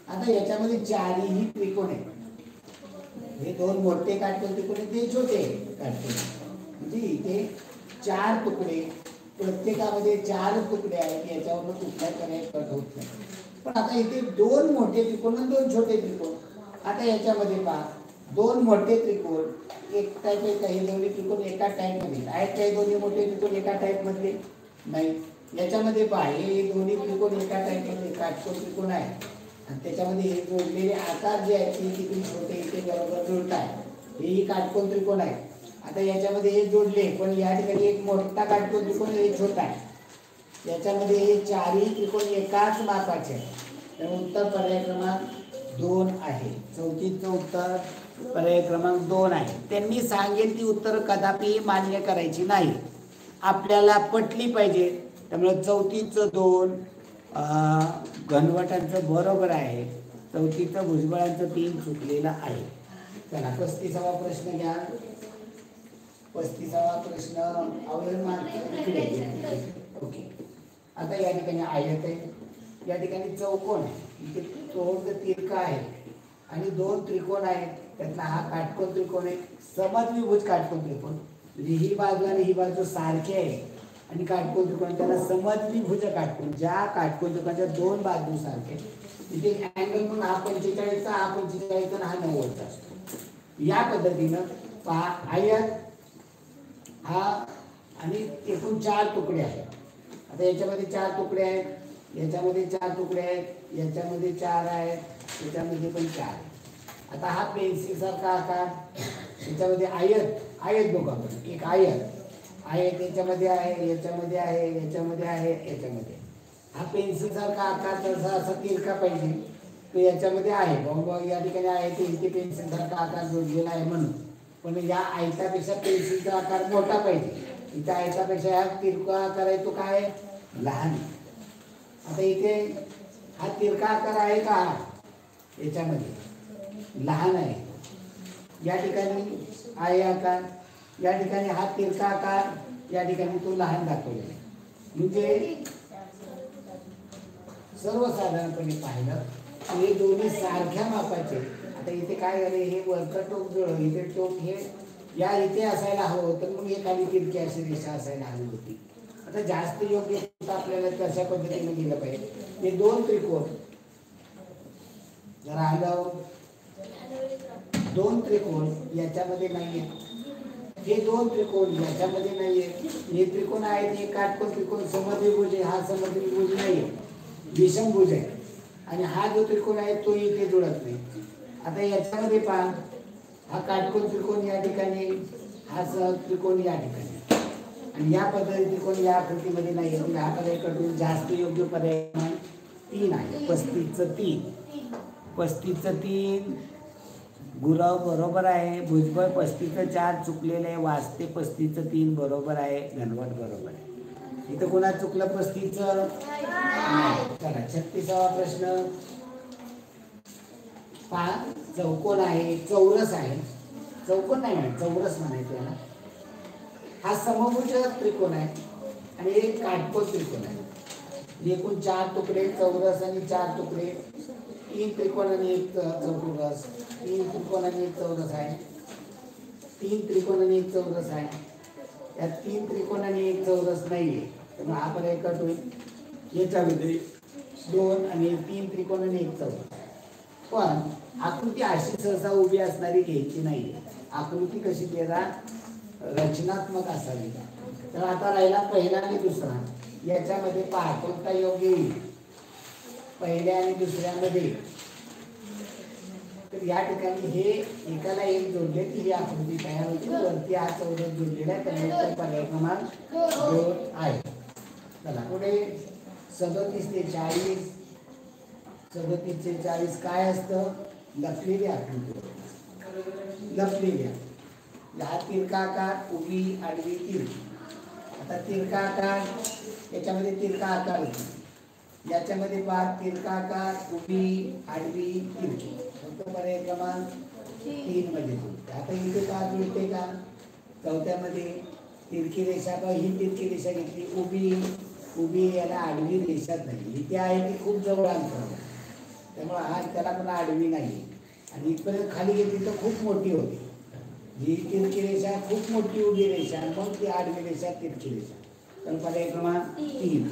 आता याच्यामध्ये 4ही त्रिकोण आहे. हे 2 मोठे काटकोन त्रिकोण, ते छोटे काटकोन. म्हणजे इथे 4 तुकडे, प्रत्येकामध्ये 4 तुकडे आहेत. याच्यावर कुठला पर्याय कट होत नाही. पण आता इथे 2 मोठे त्रिकोण आणि 2 छोटे त्रिकोण. आता याच्यामध्ये पहा, 2 मोठे त्रिकोण एक टाईप आहे, काही दोन्ही त्रिकोण एका टाईप मध्ये आहेत. काही दोन्ही मोठे त्रिकोण एका टाईप मधले नाही. याच्यामध्ये पहा, हे दोन्ही त्रिकोण एका टाईप मध्ये काटकोन त्रिकोण आहे आणि त्याच्यामध्ये हे जोडलेले आकार जे आहेत ते तिकडे छोटे इथे बरोबर जुळतात. हेही काटकोन त्रिकोण आहे. आता याच्यामध्ये हे जोडले, पण या ठिकाणी एक मोठा काटकोन त्रिकोण, हे छोटा आहे. याच्यामध्ये हे 4ही त्रिकोण एकाच मापाचे आहे. त्यामुळे उत्तर पर्याय क्रमांक 2 आहे. 34चं उत्तर पर्याय क्रमांक 2 आहे. त्यांनी सांगेल ती उत्तर कदापि मान्य करायची नाही, आपल्याला पटली पाहिजे. त्यामुळे 34चं 2 घनवटांचं बरोबर आहे. 34चं भुजबळांचं 3 चुकलेलं आहे. चला 35वा प्रश्न घ्या. 35वा प्रश्न अवयव मार्क इकडे. ओके. आता या ठिकाणी आयत आहे, या ठिकाणी चौकोन आहे, इथे चौक तिरका आहे आणि दोन त्रिकोण आहेत. त्यातला हा काटकोन त्रिकोण आहे, समद्विभुज काटकोन त्रिकोण. म्हणजे ही बाजू आणि ही बाजू सारखी आहे आणि काटकोन त्रिकोण त्याला समद्विभुज काटकोन. ज्या काटकोन त्रिकोणाच्या दोन बाजू सारखे तिथे अँगल म्हणून हा 45चा, हा 45चा, हा 90चा असतो. या पद्धतीनं पहा आयत हा आणि एकूण 4 तुकडे आहेत. आता याच्यामध्ये 4 तुकडे आहेत, याच्यामध्ये 4 तुकडे आहेत, याच्यामध्ये 4 आहेत, याच्यामध्ये पण 4 आहेत. आता हा पेन्सिल सारखा आकार, याच्यामध्ये आयत बघू आपण. एक आयत याच्यामध्ये आहे, याच्यामध्ये आहे, याच्यामध्ये आहे, याच्यामध्ये. हा पेन्सिल सारखा आकार तसा असा तिरका पाहिजे तो याच्यामध्ये आहे. बाबा या ठिकाणी आहे ते इथे पेन्सिल सारखा आकार जोडलेला आहे म्हणून. पण या आयतापेक्षा पेन्सिलचा आकार मोठा पाहिजे. इथे आयतापेक्षा हा तिरका आकार आहे तो काय लहान. आता इथे हा तिरका आकार आहे का, याच्यामध्ये लहान आहे. या ठिकाणी आहे आकार, या ठिकाणी हा तिरका आकार, या ठिकाणी तो लहान दाखवलेला आहे. म्हणजे सर्वसाधारणपणे पाहिलं हे दोन्ही सारख्या मापाचे. आता इथे काय झाले, हे वरचं टोक जुळलं, इथे टोक हे या इथे असायला हवं होतं, मग हे खाली तिरकी अशी रेषा असायला हवी होती. आता जास्त योग्य आपल्याला तशा पद्धतीने गेलं पाहिजे. हे दोन त्रिकोण जर आलं, दोन त्रिकोण याच्यामध्ये नाहीये, हे दोन त्रिकोण याच्यामध्ये नाहीये. हे त्रिकोण आहेत, हे काटकोन त्रिकोण समद्विभुज आहे, हा समद्विभुज नाहीये, विषमभुज आहे. आणि हा जो त्रिकोण आहे तो इथे जुळत नाही. आता याच्यामध्ये पहा, हा काटकोन त्रिकोण या ठिकाणी, हा त्रिकोण या ठिकाणी, आणि या पद्धती त्रिकोण या आकृतीमध्ये नाही आहे. हा पर्याय जास्त योग्य पर्याय 3 आहे. 35चं 3 गुरव बरोबर आहे. भुजबळ 35चं 4 चुकलेलं आहे. वाचते 35चं 3 बरोबर आहे. घनवट बरोबर आहे. इथं कोणा चुकलं 35चं? चला 36वा प्रश्न पहा. चौकोन आहे, चौरस आहे, चौकोन नाही म्हणा, चौरस म्हणायचं याला. हा समभुज त्रिकोण आहे आणि एक काटकोन त्रिकोण आहे. एकूण 4 तुकडे, चौरस आणि 4 तुकडे, 3 त्रिकोण आणि एक चौरस, 3 त्रिकोण आणि एक चौरस आहे, 3 त्रिकोण आणि एक चौरस आहे. या 3 त्रिकोण आणि एक चौरस नाहीये, त्यामुळे हा पर्याय कट होईल. याच्यामध्ये 2 आणि 3 त्रिकोण आणि एक चौरस. पण आकृती अशी सहसा उभी असणारी घ्यायची नाही. आकृती कशी त्याला रचनात्मक असावी. तर आता राहिला पहिला आणि दुसरा. याच्यामध्ये पहा कोणता योग्य येईल पहिल्या आणि दुसऱ्यामध्ये. तर या ठिकाणी हे एकाला एक जोडले की ही आकृती तयार होती. वरती हा चौरस जोडलेला आहे, त्यामुळे पर्याय क्रमांक 2 आहे. चला पुढे 37 ते 40. 37 ते 40 काय असतं? लपलेली आकृती. लपलेल्या हा तिरका आकार, उभी आडवी तिरकी. आता तिरका आकार, याच्यामध्ये तिरका आकार होतो, याच्यामध्ये पहा तिरका आकार, उभी आडवी तिरकी. फक्त पर्याय क्रमांक 3 मध्ये जुळते. आता इथे का जुळते का? चौथ्यामध्ये तिरकी रेषा, ही तिरकी रेषा घेतली, उभी याला आडवी रेषाच नाही. इथे आहे ती खूप जवळ अंतर, त्यामुळे हा त्याला पण आडवी नाही. आणि इथपर्यंत खाली घेतली तर खूप मोठी होती. ही तिरकी रेषा खूप मोठी उभी रेषा, मग ती आडवी रेषा तिरकी रेषा. तर पर्याय क्रमांक 3.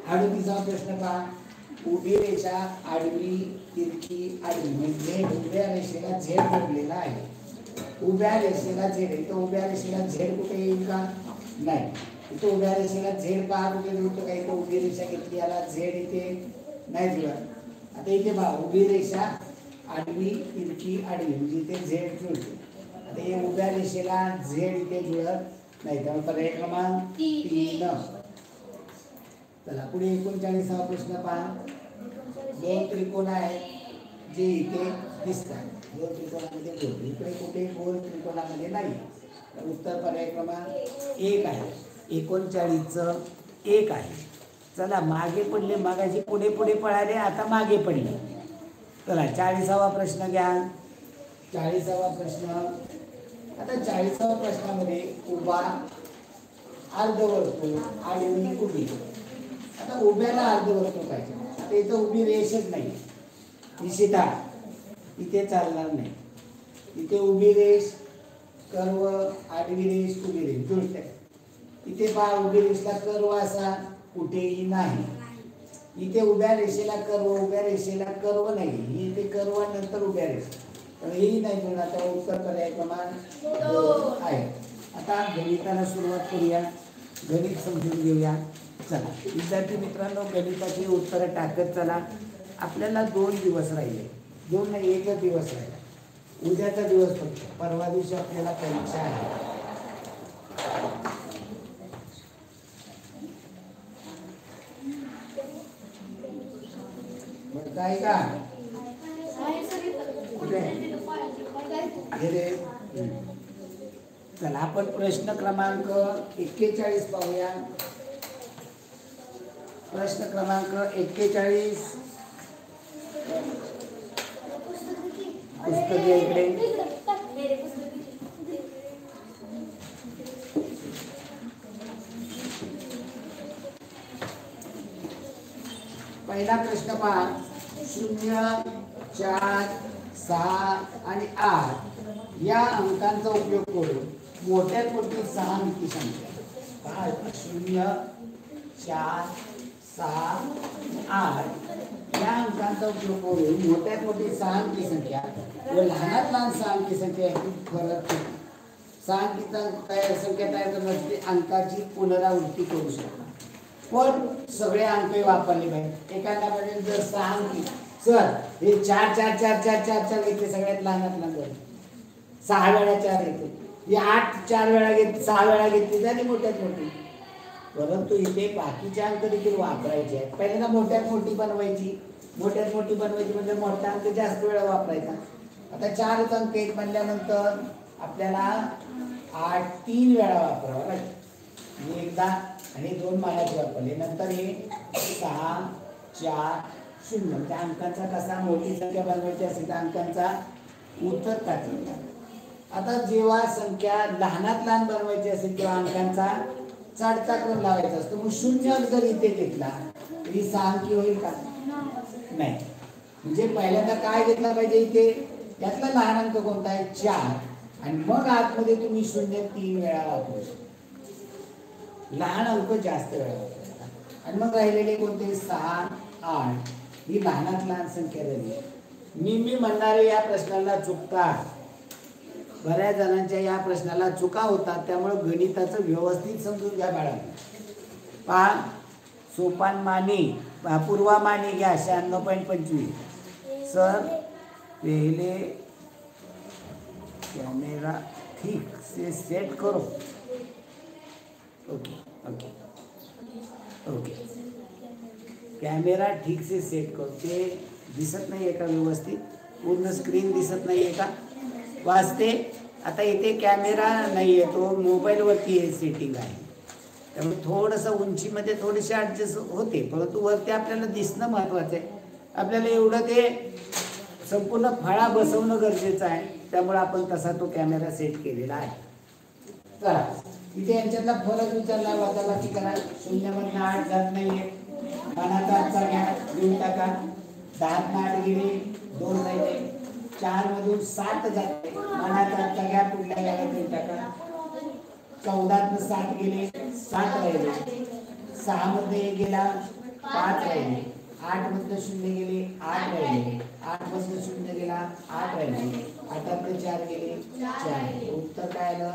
38वा प्रश्न पहा. उभी रेषा आडवी तिरकी आडवी, म्हणजे उभ्या रेषेला झेड जोडलेला आहे. उभ्या रेषेला झेड, इथं उभ्या रेषेला झेड कुठे येईल का? नाही. इथं उभ्या रेषेला झेड पहा कुठे जुळतो का? इथं उभी रेषा घेतली, याला झेड इथे नाही जुळत. आता इथे पहा उभी रेषा आडवी तिरकी आडवी, म्हणजे इथे झेड जुळते. आता हे उभ्या रेषेला झेड इथे जुळत नाही, त्यामुळे पर्याय क्रमांक 3. चला पुढे 39वा प्रश्न पहा. 2 त्रिकोण आहेत जे इथे दिसतात. 2 त्रिकोणामध्ये गोल, इकडे कुठे गोल त्रिकोणामध्ये नाही. तर उत्तर पर्याय क्रमांक 1 आहे. 39चं 1 आहे. चला मागे पडले, मागाशी पुढे पुढे पळाले, आता मागे पडले. चला 40वा प्रश्न घ्या. 40वा प्रश्न आता 40व्या प्रश्नामध्ये उभा, अर्धवर्तुळ, आडवी, उभी. आता उभ्याला अर्धवर्तुळ पाहिजे. आता इथं उभी रेषच नाही, निशिता इथे चालणार नाही. इथे उभी रेष, कर्व, आडवी रेष, उभी रेष जुळते. इथे पहा उभी रेषला कर्व असा कुठेही नाही. इथे उभ्या रेषेला कर्व, उभ्या रेषेला कर्व नाही. इथे कर्व नंतर उभ्या रेष, तर हेही नाही जुळणार. आता उत्तर पर्याय क्रमांक 2 आहे. आता गणिताला सुरुवात करूया, गणित समजून घेऊया. चला विद्यार्थी मित्रांनो, गणिताची उत्तरं टाकत चला. आपल्याला 2 दिवस राहिले, 2 नाही 1 दिवस राहिला. उद्याचा दिवस फक्त, परवा दिवशी आपल्याला परीक्षा आहे. काय का चला आपण प्रश्न क्रमांक 41 पाहूया. प्रश्न क्रमांक 41 पुस्तक घ्या इकडे. पहिला प्रश्न पहा. 0, 4, 6 आणि 8 या अंकांचा उपयोग करून मोठ्यात मोठी 6 अंकी संख्या. 0, 4, 6, 8 या अंकांचा उपयोग करून मोठ्यात मोठी 6 अंकी संख्या व लहानात लहान 6 अंकी संख्या यातील फरक. 6 अंकी संख्या तयार करण्यासाठी अंकाची पुनरावृत्ती करू शकता, पण सगळे अंक वापरले पाहिजे. एखाद्या मध्ये जर 6 अंकी सर हे 4 4 4 4 4 4 घेतले, सगळ्यात लहानात लहान 6 वेळा 4 येते. हे 8 4 वेळा घेतली, 6 वेळा घेतली झाली मोठ्यात मोठी. परंतु इथे बाकीचे अंक देखील वापरायचे आहेत. पहिल्यांदा मोठ्यात मोठी बनवायची. मोठ्यात मोठी बनवायची म्हणजे मोठा अंक जास्त वेळा वापरायचा. आता 4च अंक एक म्हणल्यानंतर आपल्याला 8 3 वेळा वापरावा लागेल. एकदा आणि 2 मानाचे वापरले, नंतर हे 6 4 0. म्हणजे अंकांचा कसा मोठी संख्या बनवायची असेल तर अंकांचा उत्तर टाकायचा. आता जेव्हा संख्या लहानात लहान बनवायची असेल तेव्हा अंकांचा चढता क्रम लावायचा असतो. मग 0 जर इथे घेतला तरी 6 अंकी होईल का? नाही. म्हणजे पहिल्यांदा काय घेतला पाहिजे, इथे यातला लहान अंक कोणता आहे 4, आणि मग आतमध्ये तुम्ही 0 3 वेळा वापरू शकता. लहान अंक जास्त वेळा वापरायचा. आणि मग राहिलेले कोणते 6 8 ही लहानात लहान संख्या झाली. मी म्हणणारे या प्रश्नाला चुकतात. बऱ्याच जणांच्या या प्रश्नाला चुका होतात. त्यामुळे गणिताचं व्यवस्थित समजून घ्या बाळांनो. पहा सोपानमानी पूर्वामानी घ्या 96.25. सर पहले कैमरा ठीक से सेट करो. ओके ओके ओके कॅमेरा ठीक से सेट करो. ते दिसत नाही आहे का व्यवस्थित? पूर्ण स्क्रीन दिसत नाही आहे का? वाचते. आता इथे कॅमेरा नाही आहे, तो मोबाईलवरती हे सेटिंग आहे. त्यामुळे थोडंसं उंचीमध्ये थोडीशी ॲडजस्ट होते, परंतु वरती आपल्याला दिसणं महत्त्वाचं आहे. आपल्याला एवढं ते संपूर्ण फळा बसवणं गरजेचं आहे. त्यामुळे आपण तसा तो कॅमेरा सेट केलेला आहे. चला इथे यांच्यातला फरक विचारला, वजाबाकी करा. 0 मधून 8 जात नाहीये, मानाचा 8चा घ्या, देऊन टाका. 10 8 गेले, 2 राहिले. 4 मधून 7 जाते, मानाचा 8चा घ्या, पुढल्या घ्यायला देऊन टाका. 14 7 गेले, 7 राहिले. 6 मध्ये गेला 5 राहिले. 8 मधनं 0 गेले, 8 राहिले. 8 मधनं 0 गेला, 8 राहिले. 8 4 गेले, 4. उत्तर काय आलं?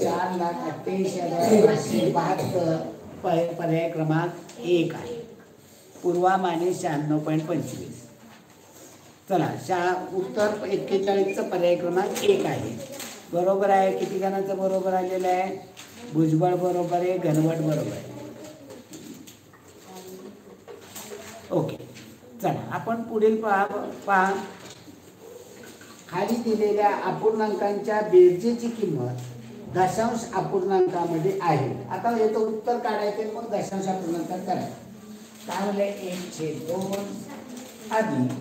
4,88,572. पर्याय क्रमांक 1 आहे. पूर्वामाने 96.25. चला उत्तर 41चं पर्याय क्रमांक 1 आहे. बरोबर आहे. किती जणांचं बरोबर आलेलं आहे? भुजबळ बरोबर आहे, घनवट बरोबर आहे. ओके चला आपण पुढील पहा. खाली दिलेल्या अपूर्णांकांच्या बेरजेची किंमत दशांश अपूर्णांकामध्ये आहे. आता याचं उत्तर काढायचं, मग दशांश अपूर्णांकात करायचं. काय म्हणलं? 1/2 अधिक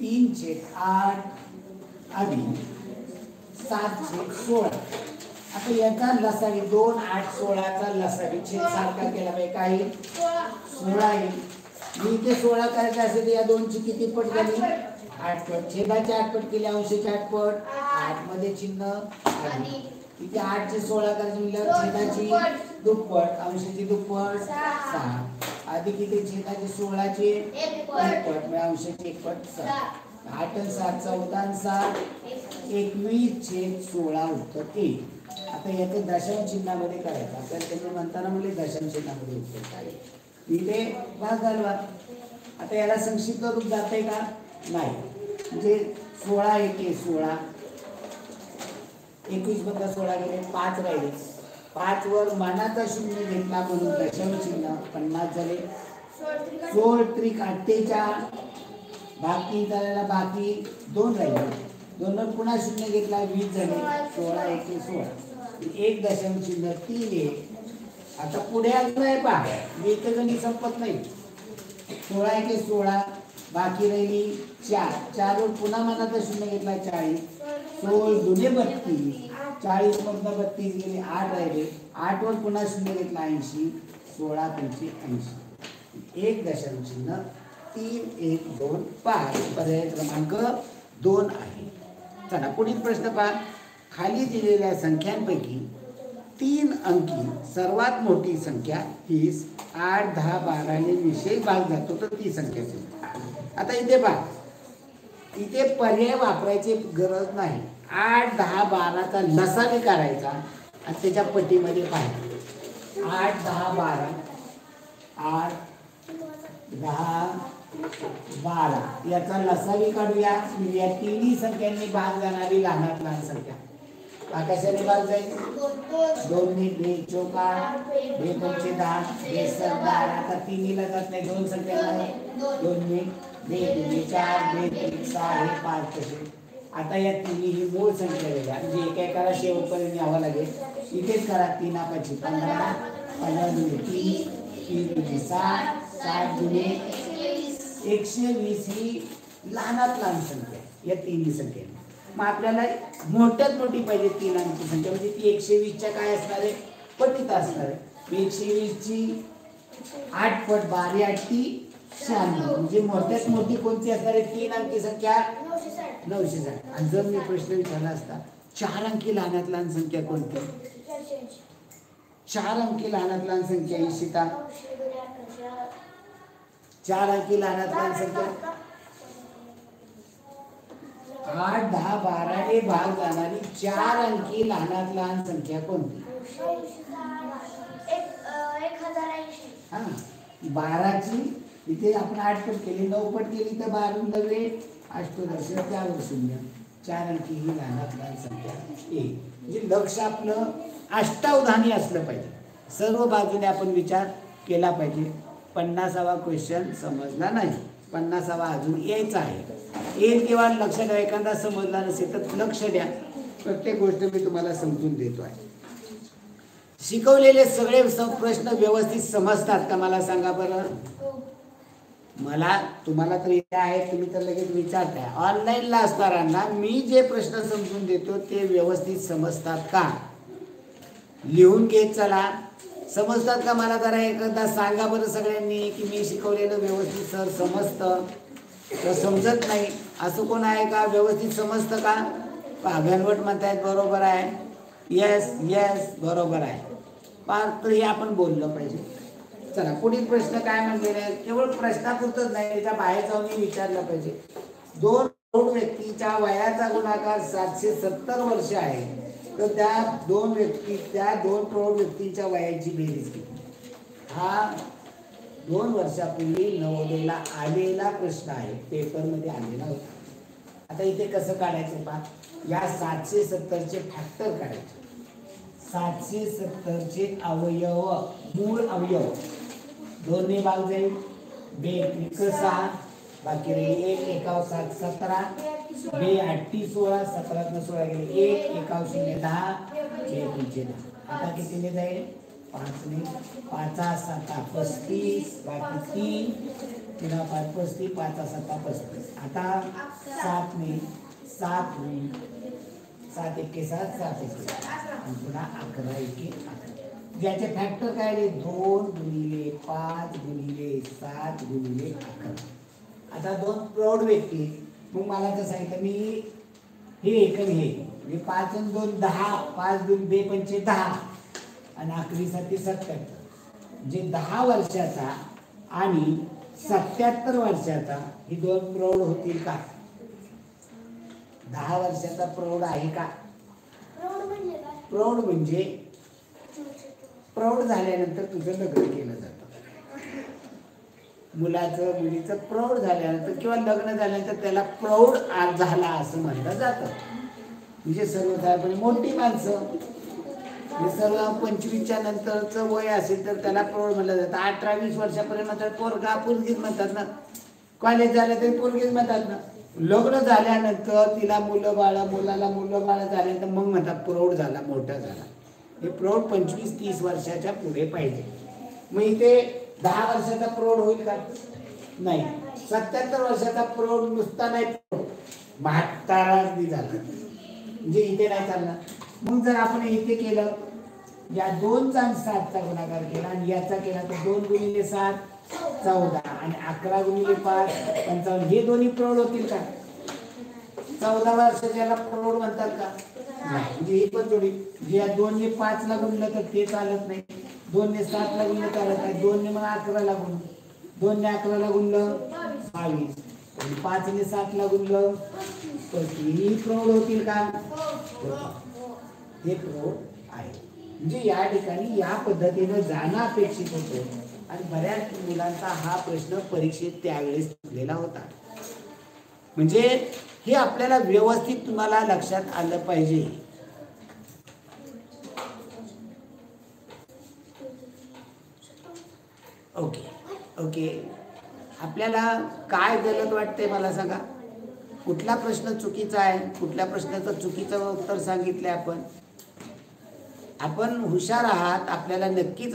3/8 अधिक 7/16. आता याचा लसावी 2, 8, 16चा लसावी छेद सारखा केला पाहिजे. काही 16 येईल. मी इथे 16 करायचं असेल तर या 2ची किती पट झाली? 8 पट. छेदाचे 8 पट केले, अंशाचे 8 पट. 8 मध्ये चिन्ह अधिक. इथे 8 चे 16 करायचे म्हटल्यावर छेदाची दुप्पट, अंशाची दुप्पट 6 अधिक इथे छेदाचे 16चे 1 पट म्हणजे अंशाचे 1 पट 6. 8 आणि 7 14 7 21/16 उत्तर येईल. आता याचे दशांश चिन्हामध्ये करायचं. आपल्याला त्यांनी म्हणताना म्हणजे दशांश चिन्हामध्ये उत्तर काय इथे भाग घालवा. आता याला संक्षिप्त रूप जाते का? नाही. म्हणजे 16 1 16, 21 बद्दल 16 गेले, 5 राहिले. 5 वर मानाचा शून्य घेतला म्हणून दशांश चिन्ह 50 झाले. 16 त्रिक 48, बाकी झालेला बाकी 2 राहिले. 2 वर पुन्हा शून्य घेतला 20 झाले. 16 1 16, एक दशांश चिन्ह 3 1. आता पुढे अजून आहे पहा, इथे गणित संपत नाही. 16 1 16, बाकी राहिली 4. 4 वर पुन्हा मनाचा शून्य घेतला 40. 16 दुने 32, 40 मधनं 32 गेले, 8 राहिले. 8 वर पुन्हा शून्य घेतला 80. 16 पंचे 80, एक दशांश चिन्ह 3 1 2 5. पर्याय क्रमांक 2 आहे. चला पुढील प्रश्न पहा. खाली दिलेल्या संख्यांपैकी 3 अंकी सर्वात मोठी संख्या 30, 8 10 12 ने विशेष भाग जातो तर ती संख्या. आता इथे पहा, इथे पर्याय वापरायची गरज नाही. 8 10 12चा लसावी करायचा आणि त्याच्या पटीमध्ये पाहायचं. 8 10 12, 8 10 12 याचा लसावी काढूया. या तिन्ही संख्यांनी भाग जाणारी लहानात लहान संख्या कशाने भाग जाईल? 2 ने 2 चौका 2 पंचे 10 2 7 12. आता तिन्हीला जात नाही, 2 संख्यांना 2 ने 2 3 4 2 3 6 हे 5 कसे. आता या तिन्ही ही मूळ संख्या वेगळ्या म्हणजे एकेकाला शेवटपर्यंत यावं लागेल. इथेच करा. 3 5 15, 15 दुने 30, 30 दुने 60, 60 दुने 120 ही लहानात लहान संख्या या तिन्ही संख्या. मग आपल्याला मोठ्यात मोठी पाहिजे 3 अंकी संख्या म्हणजे ती 120च्या काय असणार आहे? पटीत असणार आहे. 120ची 8 पट 12 8 96 म्हणजे मोठ्यात मोठी कोणती असणार आहे? 3 अंकी संख्या 960. आणि जर मी प्रश्न विचारला असता 4 अंकी लहानात लहान संख्या कोणती? 4 अंकी लहानात लहान संख्या ही सीता 4 अंकी लहानात लहान संख्या 8 10 12 ने भाग जाणारी 4 अंकी लहानात लहान संख्या कोणती? 12ची इथे आपण 8 पट केली, 9 पट केली तर 12 नव्हे 8 त्यावर 0. 4 अंकी ही लहानात लहान संख्या येईल. म्हणजे लक्ष आपलं अष्टावधानी असलं पाहिजे. सर्व बाजूने आपण विचार केला पाहिजे. 50वा क्वेश्चन समजला नाही, 50वा अजून यायचा आहे. येईल किंवा लक्ष द्या. एखादा समजला नसेल तर लक्ष द्या. प्रत्येक गोष्ट मी तुम्हाला समजून देतो आहे. शिकवलेले सगळे प्रश्न व्यवस्थित समजतात का मला सांगा बरं? मला तुम्हाला तर येते आहे, तुम्ही तर लगेच विचारताय. ऑनलाईनला असणाऱ्यांना मी जे प्रश्न समजून देतो ते व्यवस्थित समजतात का? लिहून घेत चला. समजतात का मला जरा एकदा सांगा बरं सगळ्यांनी की मी शिकवलेलं व्यवस्थित सर समजतं तर समजत नाही असं कोण आहे का? व्यवस्थित समजतं का? घनवट म्हणतायत बरोबर आहे. येस येस बरोबर आहे. तर हे आपण बोललं पाहिजे. चला पुढील प्रश्न काय म्हणलेले आहे? केवळ प्रश्नापुरतच नाही, त्याच्या बाहेर जाऊन विचारलं पाहिजे. 2 प्रौढ व्यक्तीच्या वयाचा गुणाकार 770 वर्ष आहे तर त्या 2 प्रौढ व्यक्तींच्या वयाची बेरीज किती? हा 2 वर्षापूर्वी नवोदयला आलेला प्रश्न आहे, पेपरमध्ये आलेला होता. आता इथे कसं काढायचं पहा. या 770चे फॅक्टर काढायचे. 770चे अवयव, मूळ अवयव 2 ने भाग जाईल. 2 6 बाकी राहील 1 1 7 17 2 8 16 17 16 गेले 1 1 0 10 2 3 10. आता कितीने जाईल? 5 ने 5 7 35 बाकी 3 3 5 35 5 7 35. आता 7 ने 7 होईल 7 एके 7, 7 एके 7 आणि पुन्हा 11 एके 11. ज्याचे फॅक्टर काय रे 2 गुणिले 5 गुणिले 7 गुणिले 11. आता 2 प्रौढ व्यक्ती, मग मला तर सांगितलं मी हे एक आणि हे म्हणजे 5 आणि 2 10, 5 2 2 पंचे 10 आणि 11 7 77. म्हणजे 10 वर्षाचा आणि 77 वर्षाचा ही 2 प्रौढ होतील का? 10 वर्षाचा प्रौढ आहे का? प्रौढ म्हणजे प्रौढ झाल्यानंतर तुझं लग्न केलं जातं. मुलाचं मुलीचं प्रौढ झाल्यानंतर किंवा लग्न झाल्यानंतर त्याला प्रौढ झाला असं म्हटलं जातं. म्हणजे सर्वसाधारणपणे मोठी माणसं सर्व 25च्या नंतरचं वय असेल तर त्याला प्रौढ म्हटलं जातं. 18-20 वर्षापर्यंत म्हणतात पोरगा पोरगीच म्हणतात ना. कॉलेज झालं तरी पोरगीच म्हणतात ना. लग्न झाल्यानंतर तिला मुलं बाळा, मुलाला मुलं बाळा झाल्यानंतर मग म्हणतात प्रौढ झाला, मोठा झाला. हे प्रौढ 25-30 वर्षाच्या पुढे पाहिजे. मग इथे 10 वर्षाचा प्रौढ होईल का? नाही. 77 वर्षाचा प्रौढ नुसता नाही, 72 झाला म्हणजे इथे नाही चालणार. मग जर आपण इथे केलं, या 2चा 7चा गुणाकार केला आणि याचा केला तर 2 गुणिले 7 14 आणि 11 गुणिले 5 55. हे दोन्ही प्रौढ होतील का? 14 वर्षाच्याला प्रौढ म्हणतात का? म्हणजे ही पण जोडी. या 2 ने 5 ला गुणलं तर ते चालत नाही, 2 ने 7 ला गुणलं चालत नाही, 2 ने मग 11 ला गुणलं, 2 ने 11 ला गुणलं 22 आणि 5 ने 7 ला गुणलं 35. ही प्रौढ होतील का? हे प्रौढ आहे. म्हणजे या ठिकाणी या पद्धतीनं जाणं अपेक्षित होतं आणि बऱ्याच मुलांचा हा प्रश्न परीक्षेत त्यावेळेस दिलेला होता. म्हणजे हे आपल्याला व्यवस्थित तुम्हाला लक्षात आलं पाहिजे. Okay okay. आपल्याला काय गलत वाटतंय मला सांगा. कुठला प्रश्न चुकीचा आहे? कुठल्या प्रश्नाचं चुकीचं उत्तर सांगितलंय आपण? आपण हुशार आहात, आपल्याला नक्कीच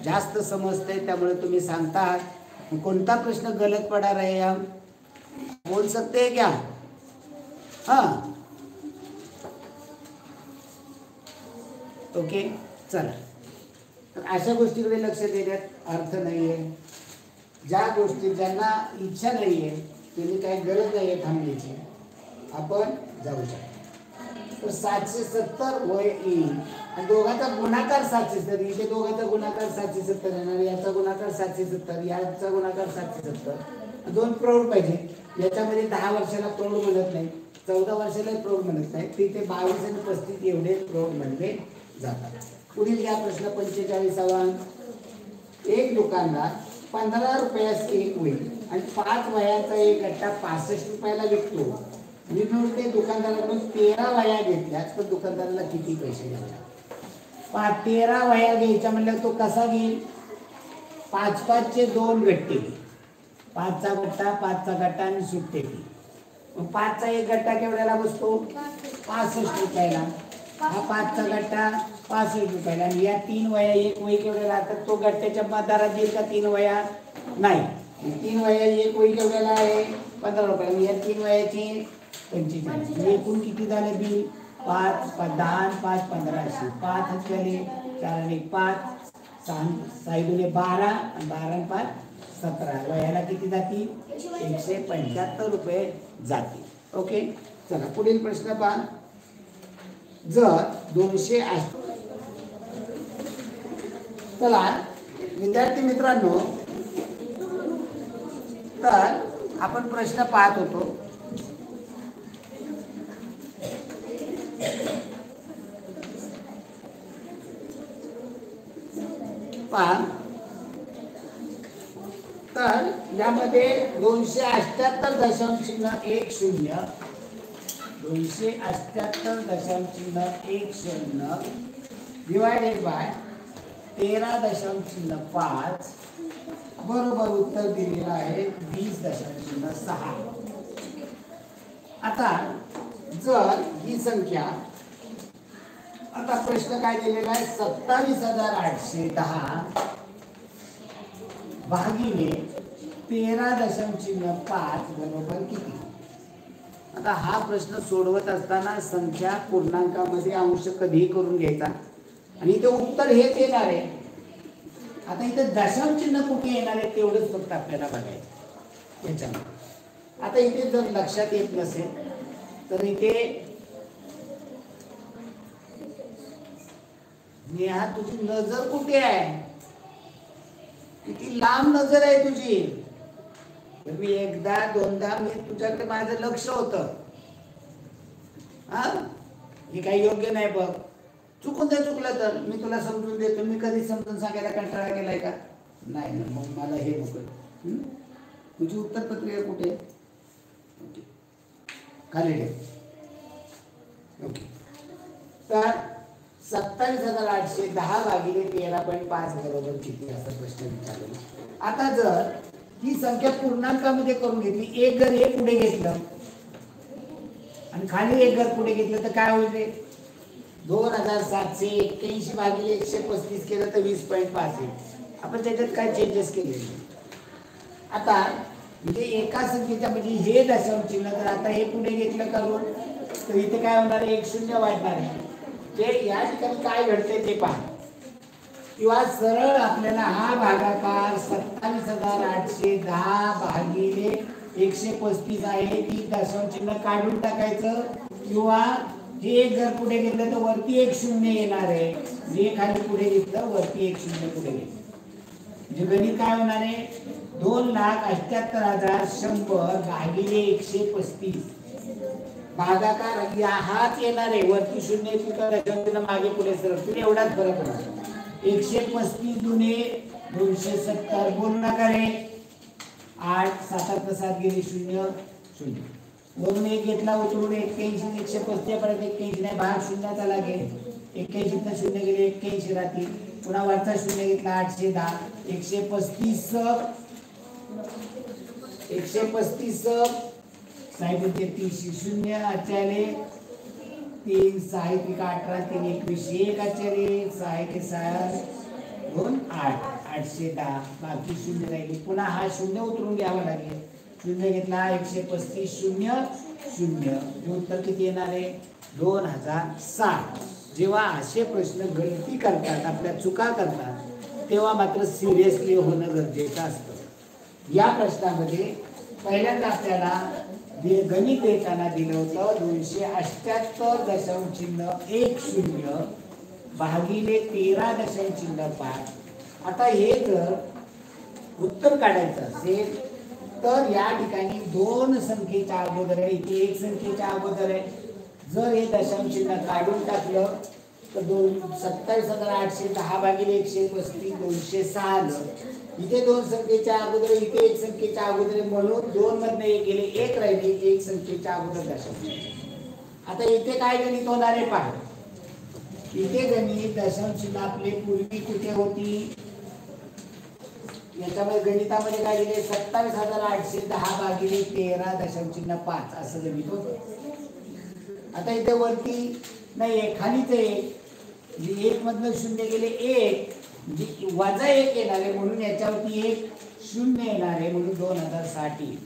जास्त समजतंय, त्यामुळे तुम्ही सांगता. कोणता प्रश्न गलत पडा रहे हम बोल सकते हैं क्या? हाँ ओके चला. तर अशा गोष्टीकडे लक्ष देण्यात अर्थ नाहीये. ज्या गोष्टी ज्यांना इच्छा नाहीये त्यांनी काही गरज नाहीये थांबण्याची, आपण जाऊ शकतो. तर 770 वय येईल आणि दोघांचा गुणाकार 770. इथे दोघांचा गुणाकार 770 येणार, याचा गुणाकार 770, याचा गुणाकार 770. 2 प्रौढ पाहिजे. याच्यामध्ये 10 वर्षाला प्रौढ म्हणत नाही, 14 वर्षाला प्रौढ म्हणत नाही, तिथे 22 आणि 35 एवढे प्रौढ म्हणले जातात. पुढील घ्या प्रश्न 45वा. एक दुकानदार 15 रुपयास एक होईल आणि 5 वह्यांचा एक गट्टा 65 रुपयाला विकतो. विकून ते दुकानदाराकडून 13 वह्या घेतल्या तर दुकानदाराला किती पैसे घ्यायचे? 13 वह्या घ्यायच्या म्हणल्यावर तो कसा घेईल? 5-5चे 2 गट्टे, 5चा गट्टा 5चा गट्टा आणि सुट्टे. मग 5चा एक गट्टा केवढ्याला बसतो? 65 रुपयाला. हा 5चा गट्टा 65 रुपयाला आणि या 3 वह्या एक वही केवढ्याला? तर तो गट्ट्याच्या दरात येईल का 3 वह्या? नाही. 3 वह्या एक वही केवढ्याला आहे? 15 रुपयाला. या 3 वह्याची 45. एकूण किती झाले बिल? 5 10 5 1500. 5 हजारले 4 आणि 5 6 दुने 12 आणि 12 आणि 5 17. वह्याला किती जातील? 175 रुपये जातील. ओके चला पुढील प्रश्न पहा. जर 200 चला विद्यार्थी मित्रांनो, तर आपण प्रश्न पाहत होतो. तर यामध्ये 278.10 278.10 डिवायडेड बाय 13.5 बरोबर उत्तर दिलेलं आहे 20.6. आता जर ही संख्या, आता प्रश्न काय दिलेला आहे? 27,810 भागिले 13.5 बरोबर किती? आता हा प्रश्न सोडवत असताना संख्या पूर्णांकामध्ये अंश कधीही करून घ्यायचा आणि इथे उत्तर हेच येणार आहे. आता इथे दशांश चिन्ह कुठे येणार आहे तेवढंच फक्त आपल्याला बघायचं याच्यामध्ये. आता इथे जर लक्षात येत नसेल तर इथे नेहा तुझी नजर कुठे आहे, किती लांब नजर आहे तुझी. मी एकदा दोनदा मी तुझ्याकडे माझं लक्ष होतं. हा हे काही योग्य नाही बघ. चुकून ते चुकलं तर मी तुला समजून देतो. मी कधी समजून सांगायला कंटाळा केलाय का? नाही ना. मग मला हे नको. तुझी उत्तर प्रक्रिया कुठे? ओके खाली ठेव. ओके तर 27,810 भागिले 13.5 बरोबर किती असा प्रश्न विचारलेला. आता जर ही संख्या पूर्णांकामध्ये करून घेतली, एक घर हे पुढे घेतलं आणि खाली एक घर पुढे घेतलं तर काय होईल रे? 2781 भागिले 135 केलं तर 20.5 येईल. आपण त्याच्यात काय चेंजेस केले आता म्हणजे एका संख्येच्या म्हणजे हे दशांश चिन्ह तर आता हे पुढे घेतलं करून तर इथे काय होणार आहे? 1 0 वाढणार आहे. ते या ठिकाणी काय घडते ते पहा. किंवा सरळ आपल्याला हा भागाकार 27,810 भागिले 135 आहे ती दशांश चिन्ह काढून टाकायचं किंवा हे एक जर पुढे घेतलं तर वरती 1 0 येणार आहे. जे खाली पुढे घेतलं वरती 1 0 पुढे घेतलं म्हणजे गणित काय होणार आहे? 2,78,100 भागिले 135 भागाकार हाच येणार आहे. वरती 0 येतील मागे पुढे सरकतील एवढाच फरक होणार. 135 दुने 270 बोल नका रे. 8 7 7 गेले 0 0 वरून एक घेतला उतरून 81 135 पर्यंत 81 नाही भाग शून्याचा लागेल. 81 ना 0 गेले 81 राहतील. पुन्हा वरचा 0 घेतला 810 135 साहेब 30 0 अचाले 3 साहित्य 18 3 21 1 अचाले 6 के 6 2 8 810 बाकी 0 राहिली. पुन्हा हा 0 उतरून घ्यावा लागेल. 0 घेतला 135 0 0 उत्तर किती येणार आहे? 2060. जेव्हा असे प्रश्न गणती करतात आपल्या चुका करतात तेव्हा मात्र सिरियसली होणं गरजेचं असतं. या प्रश्नामध्ये पहिल्यांदा आपल्याला गणित देताना दिलं होतं 278.10 भागिले 13.5. आता हे जर उत्तर काढायचं असेल तर या ठिकाणी दोन संख्येच्या अगोदर आहे, इथे एक संख्येच्या अगोदर आहे. जर हे दशांश चिन्ह काढून टाकलं तर 27,810 भागिले 135 206 आलं. इथे दोन संख्येच्या अगोदर इथे एक संख्येच्या अगोदर म्हणून 2 मधनं 1 गेले 1 राहिले. एक संख्येच्या अगोदर दशांश. आता इथे काय गणित होणार आहे पहा. इथे गणित दशांश चिन्ह आपले पूर्वी कुठे होती? याच्यामध्ये गणितामध्ये काय दिले? 27,810 भागिले 13.5 असं गणित होतं. आता इथे वरती नाही खालीच एक म्हणजे 1 मधनं 0 गेले 1 म्हणजे वजा 1 येणार आहे म्हणून याच्यावरती 1 0 येणार आहे म्हणून 2060.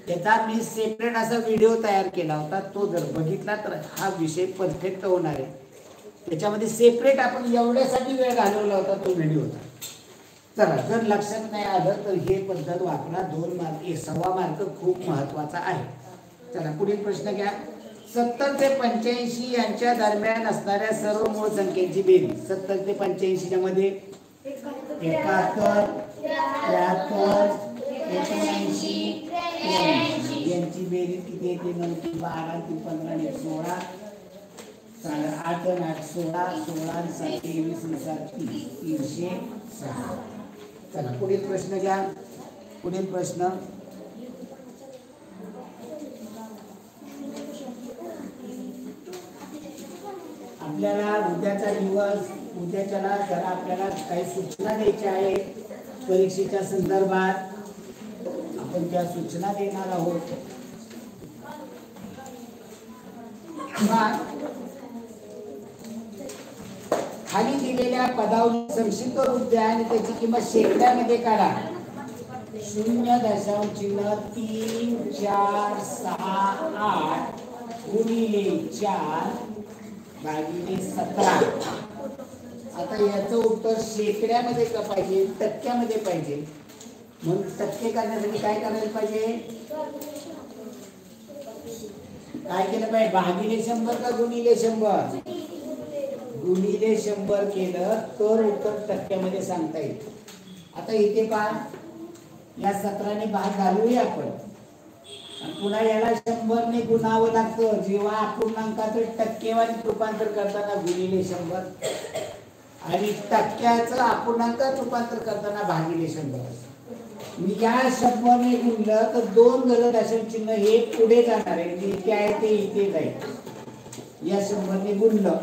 त्याचा मी सेपरेट असा व्हिडिओ तयार केला होता. तो जर बघितला तर हा विषय परफेक्ट होणार आहे. त्याच्यामध्ये सेपरेट आपण एवढ्यासाठी वेळ घालवला होता तो व्हिडिओ होता. चला जर लक्षात नाही आलं तर हे पद्धत वापरा. 2 मार्क 1.25 मार्क खूप महत्वाचा आहे. चला पुढील प्रश्न घ्या. 70 ते 85 यांच्या दरम्यान असणाऱ्या सर्व मूळ संख्येची बेरीज. 70 ते 85 मध्ये 71 73 79 यांची बेरीज किती येते? 9 3 12 3 15 1 16 8 8 16 16 7 23 7 306. चला पुढील प्रश्न घ्या. पुढील प्रश्न आपल्याला उद्याचा दिवस उद्याच्याला जरा आपल्याला काही सूचना द्यायच्या आहेत परीक्षेच्या संदर्भात. आपण त्या सूचना देणार आहोत. खाली दिलेल्या पदावली संक्षिप्त रूप द्या आणि त्याची किंमत शेकड्यामध्ये काढा. 0.3468 गुणिले 4 भागिले 17. आता याचं उत्तर शेकड्यामध्ये का पाहिजे, टक्क्यामध्ये पाहिजे. मग टक्के करण्यासाठी काय करायला पाहिजे, काय केलं पाहिजे, भागिले 100 का गुणिले 100? गुणिले 100 केलं तर उत्तर टक्क्यामध्ये सांगता येईल. आता इथे पहा, या 17 ने भाग घालूया आपण आणि पुन्हा याला 100 ने गुणावं लागतं. जेव्हा अपूर्णांकाचं टक्केवारीत रूपांतर करताना गुणिले 100 आणि टक्क्याचं अपूर्णांकात रूपांतर करताना भागिले 100. मी या 100 ने गुणलं तर 2 गलत दशांश चिन्ह हे पुढे जाणार आहे, इथे आहे ते इथे जाईल. या 100 ने गुणलं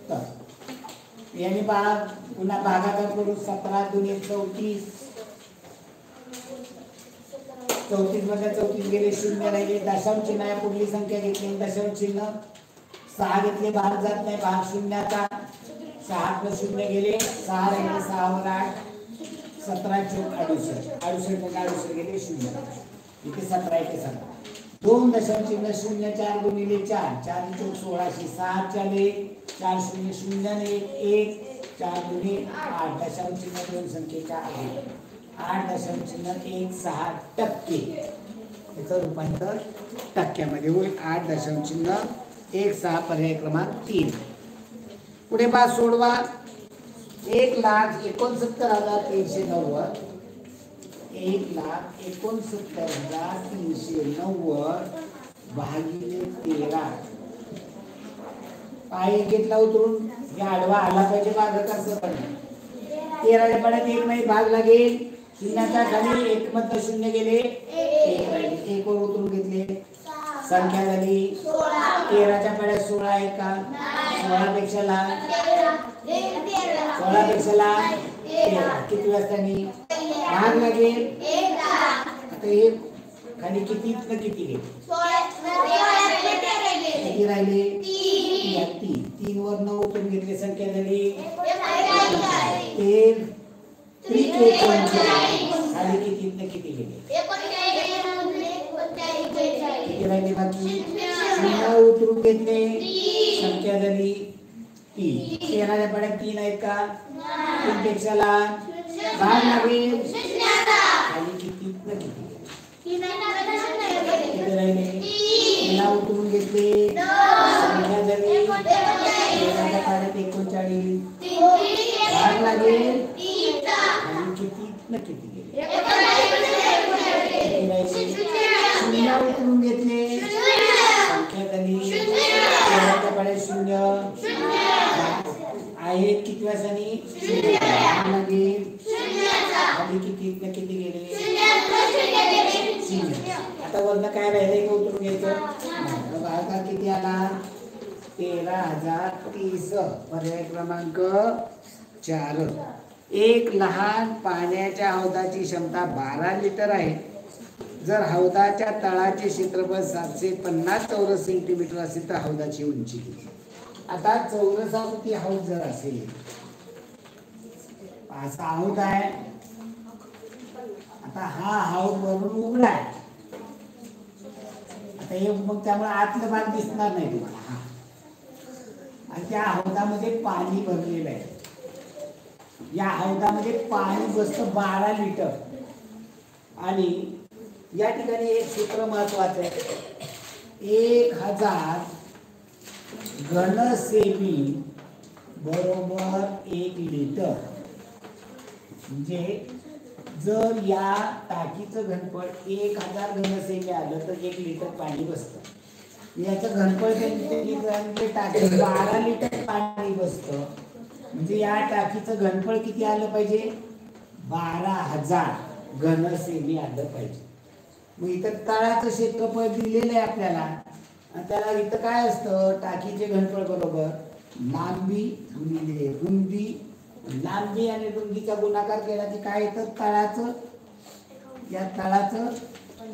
तर याने पहा पुन्हा भागाकार करू. 17 दुने 34, 34 मध्ये 34 गेले, 0 राहिले. दशांश चिन्ह आहे, पुढली संख्या घेतली दशांश चिन्ह. 6 घेतले, बाहेर जात नाही, बाहेर शून्याचा. 6 + 0 गेले, 6 राहिले, 6 वर 8, 17 चौक 68, 68 मध्ये 68 गेले, 0. इथे 17 इथे 17. 2 दशांश चिन्ह 0, 4 गुणिले 4, 4 चौक 16, 6 चाले 4 0 0 ने 1, 4 गुणे 8 दशांश चिन्ह 2 संख्येच्या आहे. 8 दशांश चिन्ह 16%. याचं रूपांतर टक्क्यामध्ये होईल. 8 दशांश चिन्ह 16, पर्याय क्रमांक 3. पुढे पहा, सोडवा. 1,69,390 1,69,390 भागिले 13. पाय घेतला उतरून, या आडवा आला पाहिजे भागाकार पण. 13 पडत 1 नाही, भाग लागेल. शून्याच्या खाली 1 मध्ये 0 गेले, 1 राहिले, 1 वर उतरून घेतले, संख्या झाली 13च्या पड्यात 16 आहे का, 16 पेक्षा लहान, 16 पेक्षा लहान 13. किती वाजतानी भाग लागेल. आता हे खाली किती न किती गेले, किती राहिले, 3 वर 9 उतरून घेतले, संख्या झाली 41. खाली किती न किती गेले, किती राहिले बाकी, 0 उतरून घेतले, संख्या झाली 3. 13च्या पड्यात 3 आहेत का, 3 पेक्षा लहान, भाग लागेल. खाली किती न किती राहिले, 3 उतरून घेतले, संख्या झाली 13च्या पड्यात 39, भाग लागेल. आणि किती न किती गेले, 0 उतरून घेतले, संख्या झाली 13च्या पड्यात 0 आहेत. किती वाजतानी लागेल, आणि किती न किती गेले, 0. आता वरनं काय राहिले का उतरून घ्यायचं. भागाकार किती आला, 13,030, पर्याय क्रमांक 4. एक लहान पाण्याच्या हौदाची क्षमता 12 लिटर आहे. जर हौदाच्या तळाचे क्षेत्रफळ 750 चौरस सेंटीमीटर असेल तर हौदाची उंची किती. आता चौरसावरती हौद जर असेल, असा हौद आहे. आता हा हौद वरून उघडा आहे. आता हे मग त्यामुळे आतला भाग दिसणार नाही तुम्हाला. हा, आणि त्या हौदामध्ये पाणी भरलेलं आहे. या हौदामध्ये पाणी बसतं 12 लिटर. आणि या ठिकाणी एक सूत्र महत्वाचं आहे, 1000 घनसेमी बरोबर 1 लिटर. म्हणजे जर या टाकीचं घनफळ 1000 घनसेमी आलं तर 1 लिटर पाणी बसतं. याचं घनफळ टाकीत 12 लिटर पाणी बसतं. म्हणजे या टाकीचं घनफळ किती आलं पाहिजे, 12,000 घनसेमी आलं पाहिजे. मग इथं तळाचं क्षेत्रफळ दिलेलं आहे आपल्याला. आणि त्याला इथं काय असतं, टाकीचे घनफळ बरोबर लांबी गुणिले रुंदी. लांबी आणि रुंदीचा गुणाकार केला की काय येतं, तळाचं, या तळाचं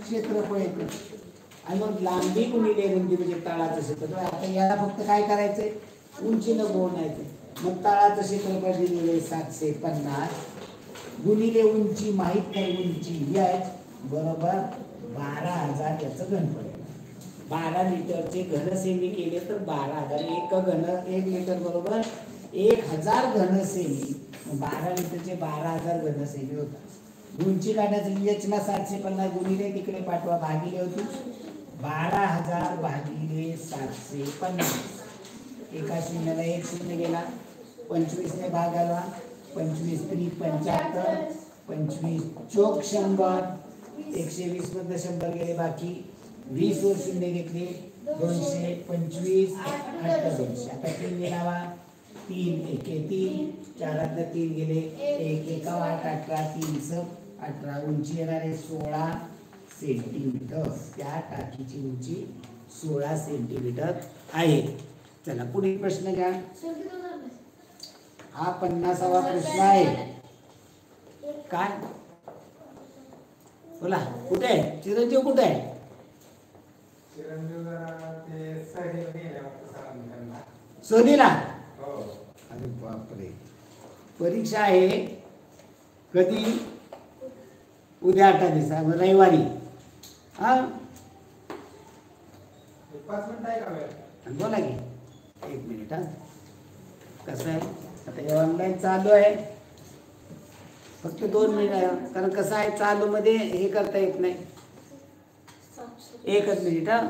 क्षेत्रफळ येतं. आणि मग लांबी गुणिले रुंदी म्हणजे तळाचं क्षेत्रफळ. आता याला फक्त काय करायचंय, उंचीनं गुणायचं. मग तळाचं क्षेत्रफळ दिलेलं आहे 750 गुणिले उंची माहित नाही उंची ही आहे बरोबर 12,000 याचं घनफळ 12 लिटरचे घनसेमी केले तर 12,000 एक लिटर बरोबर 1,000 घनसेमी 12 लिटरचे 12,000 घनसेमी होतात उंची काढण्यासाठी यचना 750 गुणिले तिकडे पाठवा भागिले होती 12,000 भागिले 750 एका शून्याला एक शून्य गेला 25 ने भाग आला 25 × 75 25 चोक 100 120 मधनं 100 गेले बाकी 20 वर शून्य घेतले 200 25 8 200 आता 3 गेला 3 एके 3 4 3 गेले 1 एका 8 18 3 18 उंची येणार आहे 16 सेंटीमीटर त्या टाकीची उंची 16 सेंटीमीटर आहे चला पुढील प्रश्न घ्या हा 50वा प्रश्न आहे काय बोला कुठे आहे चिरंजीव कुठे आहे सोनीला अरे बापरे परीक्षा आहे कधी उद्या 8 दिवसा रविवारी हा 5 मिनिट आहे का वेळ बोला की 1 मिनिट हा कसं आहे आता हे ऑनलाईन चालू आहे फक्त 2 मिनिट आहे कारण कसं आहे चालू मध्ये हे करता येत नाही 1 मिनिट हा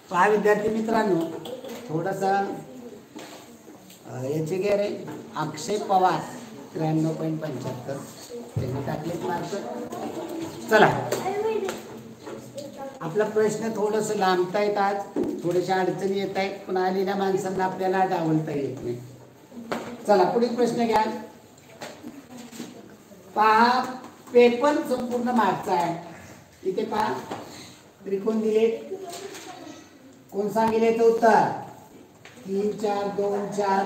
पहा विद्यार्थी मित्रांनो थोडासा याचे घे रे अक्षय पवार 93.75 त्यांनी टाकलेत मार्क चला आपला प्रश्न थोडंसं लांबता येत आज थोड्याशा अडचणी येत आहेत पण आलेल्या माणसांना आपल्याला डावलता येत नाही चला पुढील प्रश्न घ्या पहा पेपर संपूर्ण मागचा आहे. इथे पहा त्रिकोण दिले, कोण सांगितले तर उत्तर 3 4 2 4.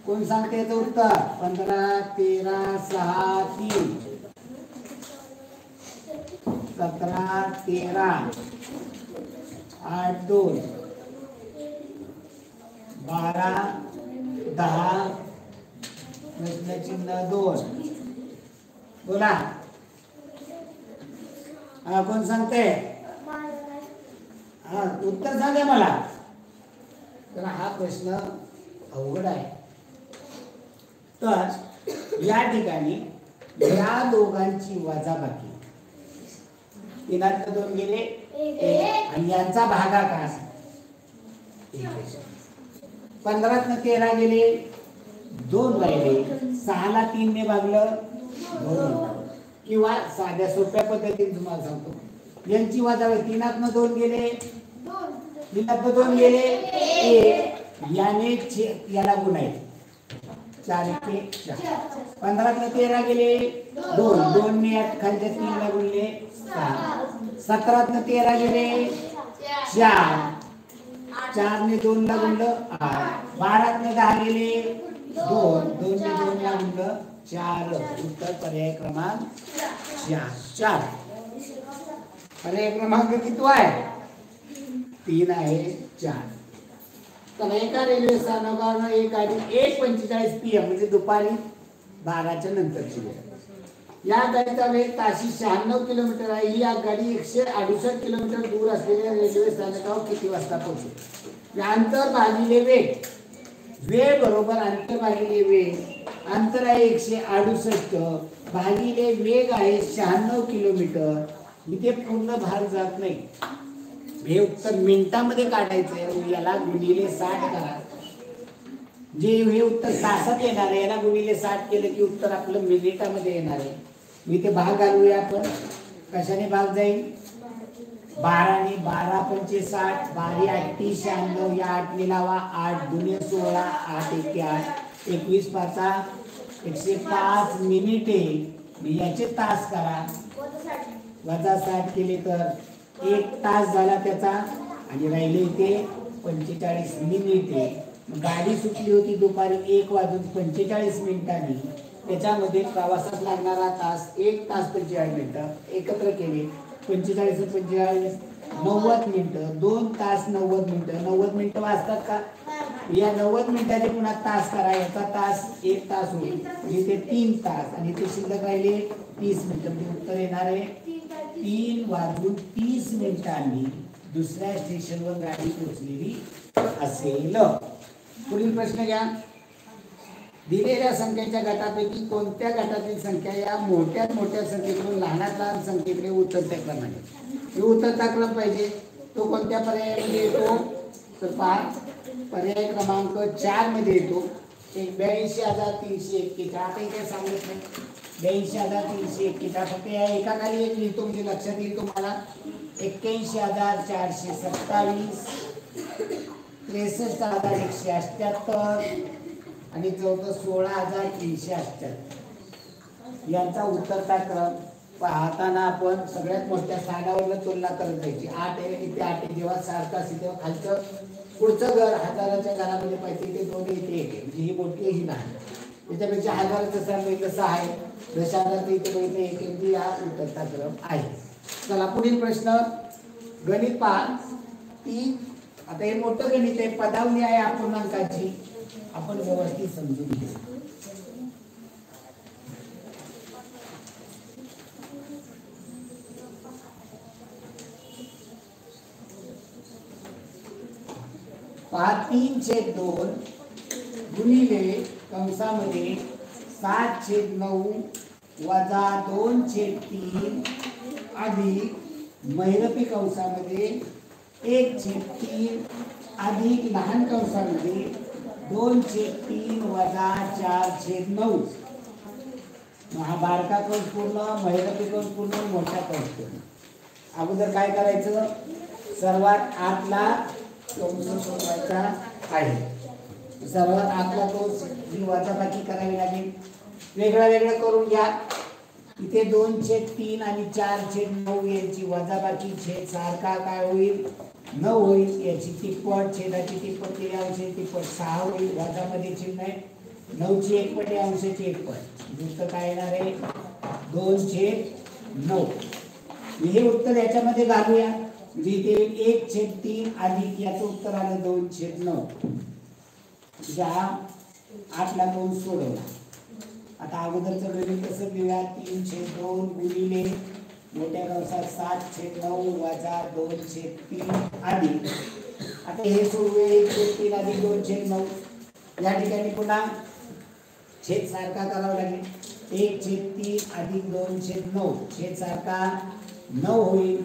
कोण सांगते तर उत्तर 15 13 6 3 17 13 8 2 12 10 प्रश्नचिन्ह 2. बोला कोण सांगते? हा उत्तर सांगा मला. तर हा प्रश्न अवघड आहे. तर या ठिकाणी या दोघांची वजाबाकी 3 2 गेले आणि यांचा भागाकार 15 13 गेले 2 राहिले. 6 3 ने भागलं 2. किंवा साध्या सोप्या पद्धतीने तुम्हाला सांगतो यांची वजाबाकी 3 2 गेले 3 2 गेले 1 याने याला गुणायचे 4 1 4. 15 13 गेले 2 2 ने खालच्या 3 ला गुणले 6. 17 13 गेले 4 4 ने 2 ला गुणलं 8. 12 ने 10 गेले 2 2 ने 2 ला गुणलं 4. उत्तर पर्याय क्रमांक 4. पर्याय क्रमांक किती आहे? 3 आहे 4. तर एका रेल्वे स्थानकावर 1:45 PM म्हणजे दुपारी 12च्या नंतरची वेळ. या गाडीचा वेग ताशी 96 किलोमीटर आहे. ही आगगाडी 168 किलोमीटर दूर असलेल्या रेल्वे स्थानकावर किती वाजता पोहोचेल? अंतर भागिले वेग. वेळ बरोबर अंतर भागिले वेग. अंतर आहे 168 भागिले वेग आहे 96 किलोमीटर. इथे पूर्ण भार जात नाही. हे उत्तर मिनिटामध्ये काढायचंय. याला गुणिले 60 करा. जे हे उत्तर तासात येणार आहे याला गुणिले 60 केलं की उत्तर आपलं मिनिटामध्ये येणार आहे. मी ते भाग घालूया आपण. कशाने भाग जाईल? 12 ने 12 पंचे 60 12 8 96 या 8 ने लावा 8 दुने 16 8 1 8 21 पाचा 105 मिनिटे. याचे तास करा वजा 60 केले तर 1 तास झाला त्याचा आणि राहिले इथे 45 मिनिटे. गाडी सुटली होती दुपारी 1:45 त्याच्यामध्ये प्रवासात लागणारा तास 1 तास 45 मिनिटं. एकत्र केले 45 45 90 मिनिटं. 2 तास 90 मिनिटं. 90 मिनिटं वाजतात का? या 90 मिनिटाचे पुन्हा तास करा. याचा तास 1 तास होईल म्हणजे ते 3 तास आणि ते शिल्लक राहिले 30 मिनिटं. म्हणजे उत्तर येणार आहे 3:30 दुसऱ्या स्टेशनवर गाडी पोहोचलेली असेल. पुढील प्रश्न घ्या. दिलेल्या संख्येच्या गटापैकी कोणत्या गटातील संख्या या मोठ्यात मोठ्या संख्येकडून लहानात लहान संख्येकडे उतरत्या क्रमाने? हे उतरता क्रम पाहिजे. तो कोणत्या पर्यायामध्ये येतो? तर पहा पर्याय क्रमांक 4 मध्ये येतो. 82,341. आता इथे सांगत नाही 82,341. फक्त या एका खाली एक लिहितो म्हणजे लक्षात येईल तुम्हाला. 81,427 63,178 आणि चौथं 16,378. यांचा उत्तरचा क्रम पाहताना आपण सगळ्यात मोठ्या स्थानावर तुलना करत जायची. 8 आहे इथे 8 आहे. जेव्हा सारखं असेल तेव्हा खालचं पुढचं घर हजाराच्या घरामध्ये पाहिजे ते 2 इथे येते म्हणजे ही मोठी ही लहान. त्याच्यापेक्षा हजाराचं सांगितलं 6 आहे. दशांश इथे बघितलं 1 हा उत्तरचा क्रम आहे. चला पुढील प्रश्न गणित पहा. आता हे मोठं गणित आहे. पदावली आहे अपूर्णांकाची. आपण व्यवस्थित समजून घेऊ. पहा 3/2 गुणिले कंसामध्ये 7/9 वजा 2/3 अधिक महिरपी कंसामध्ये 1/3 अधिक लहान कंसामध्ये 2/3 वजा 4/9. हा बारका कंस पूर्ण महिरपी कंस पूर्ण मोठा कंस पूर्ण. अगोदर काय करायचं? सर्वात आतला कंस सोडवायचा आहे. सर्वात आतला कंस ही वजाबाकी करावी लागेल. वेगळं वेगळं करून घ्या. इथे 2/3 आणि 4/9 यांची वजाबाकी छेद सारखा काय होईल 9 होईल. याची तिप्पट छेदाची तिप्पट केली अंशाची तिप्पट 6 होईल. वजामध्ये चिन्ह आहे 9ची 1 पट अंशाची 1 पट उत्तर काय येणार आहे 2/9. हे उत्तर याच्यामध्ये घालूया म्हणजे इथे 1/3 अधिक याचं उत्तर आलं 2/9. म्हणजे हा 8ला 2 सोडवला. आता अगोदरचं गणित कसं लिहूया 3/2 गुणिले मोठ्या कंसात 7/9 वजा 2/3 अधिक. आता हे सोडवूया 1/3 अधिक 2/9. या ठिकाणी पुन्हा छेद सारखा करावा लागेल 1/3 अधिक 2/9 छेद सारखा 9 होईल.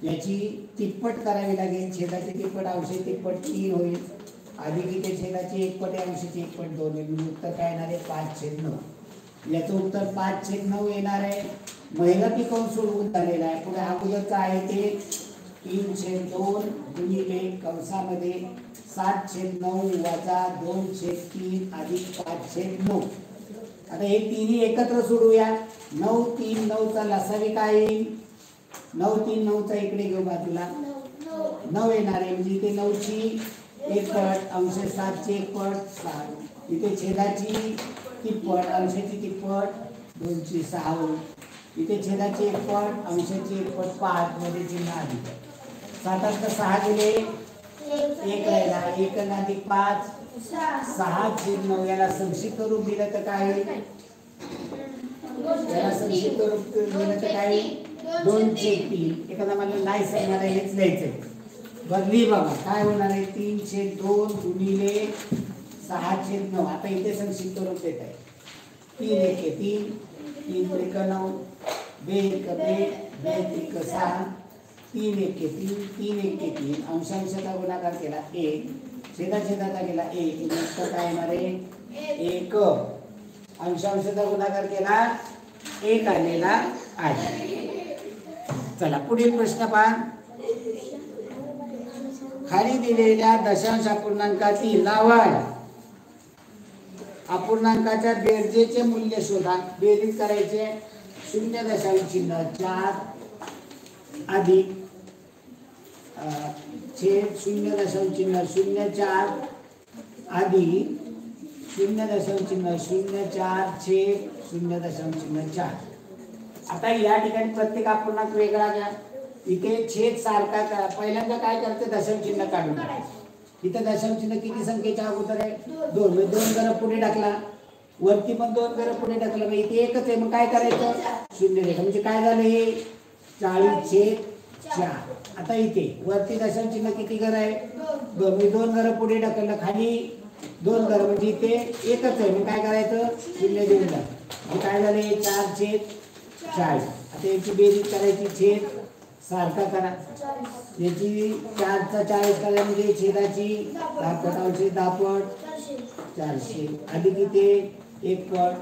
याची तिप्पट करावी लागेल छेदाची तिप्पट अंशाची तिप्पट 3 होईल अधिक इथे छेदाची 1 पट अंशाची 1 पट 2 होईल. म्हणजे उत्तर काय येणार आहे 5/9. याचं उत्तर 5/9 येणार आहे. महिला ती कंस सोडवून झालेला आहे. पुढे अगोदरचं आहे ते 3/2 गुणिले कंसामध्ये 7/9 वजा 2/3 अधिक 5/9. आता हे तिन्ही एकत्र सोडूया 9 3 9चा लसावी काय येईल 9 3 9चा इकडे घेऊ बाजूला 9 येणार आहे. म्हणजे इथे 9ची 1 पट अंश 7ची 1 पट 7 इथे छेदाची तिप्पट अंशाची तिप्पट 2ची 6 होईल. इथे छेदाची 1 पट अंशाची 1 पट 5 मध्ये चिन्ह अधिक 7 6 गेले 1 राहिला 1 अधिक 5 6/9. याला संक्षिप्त रूप दिलं तर काय होईल याला संक्षिप्त रूप दिलं तर काय होईल 2/3. एखादा मला नाही सर मला हेच लिहायचंय बदली बघा काय होणार आहे 3/2 गुणिले 6/9. आता इथे संक्षिप्त रूप देत आहे 3 1 3 3 त्रिक 9 2 1 2 2 त्रिक 6 3 1 3 3 1 3 अंशांशाचा गुणाकार केला 1 छेदाछेदाचा केला 1 उत्तर काय येणार आहे 1. अंशांशाचा गुणाकार केला 1 आलेला आहे. चला पुढील प्रश्न पहा. खाली दिलेल्या दशांश अपूर्णांकातील लावड अपूर्णांकाच्या बेरजेचे मूल्य शोधा. बेरीज करायचे 0.4 अधिक छेद 0.04 अधिक 0.04 छेद 0.4. आता या ठिकाणी प्रत्येक अपूर्णांक वेगळा घ्या. इथे छेद सारखा करा. पहिल्यांदा काय करते दशम चिन्ह काढून टाका. इथे दशम चिन्ह किती संख्येच्या अगोदर आहे 2 म्हणजे 2 घरं पुढे टाकला वरती पण 2 घरं पुढे टाकलं म्हणजे इथे एकच आहे. मग काय करायचं 0 रेखा म्हणजे काय झालं हे 40/4. आता इथे वरती दशम चिन्ह किती घर आहे 2 म्हणजे 2 घरं पुढे टाकलं खाली 2 घरं म्हणजे इथे एकच आहे. मग काय करायचं 0 देऊन जा. म्हणजे काय झालं 4/40. आता याची बेरीज करायची छेद सारखा करा. याची 4चा 40 करा म्हणजे छेदाची 10 पट अंशी 10 पट 400 अधिक इथे 1 पट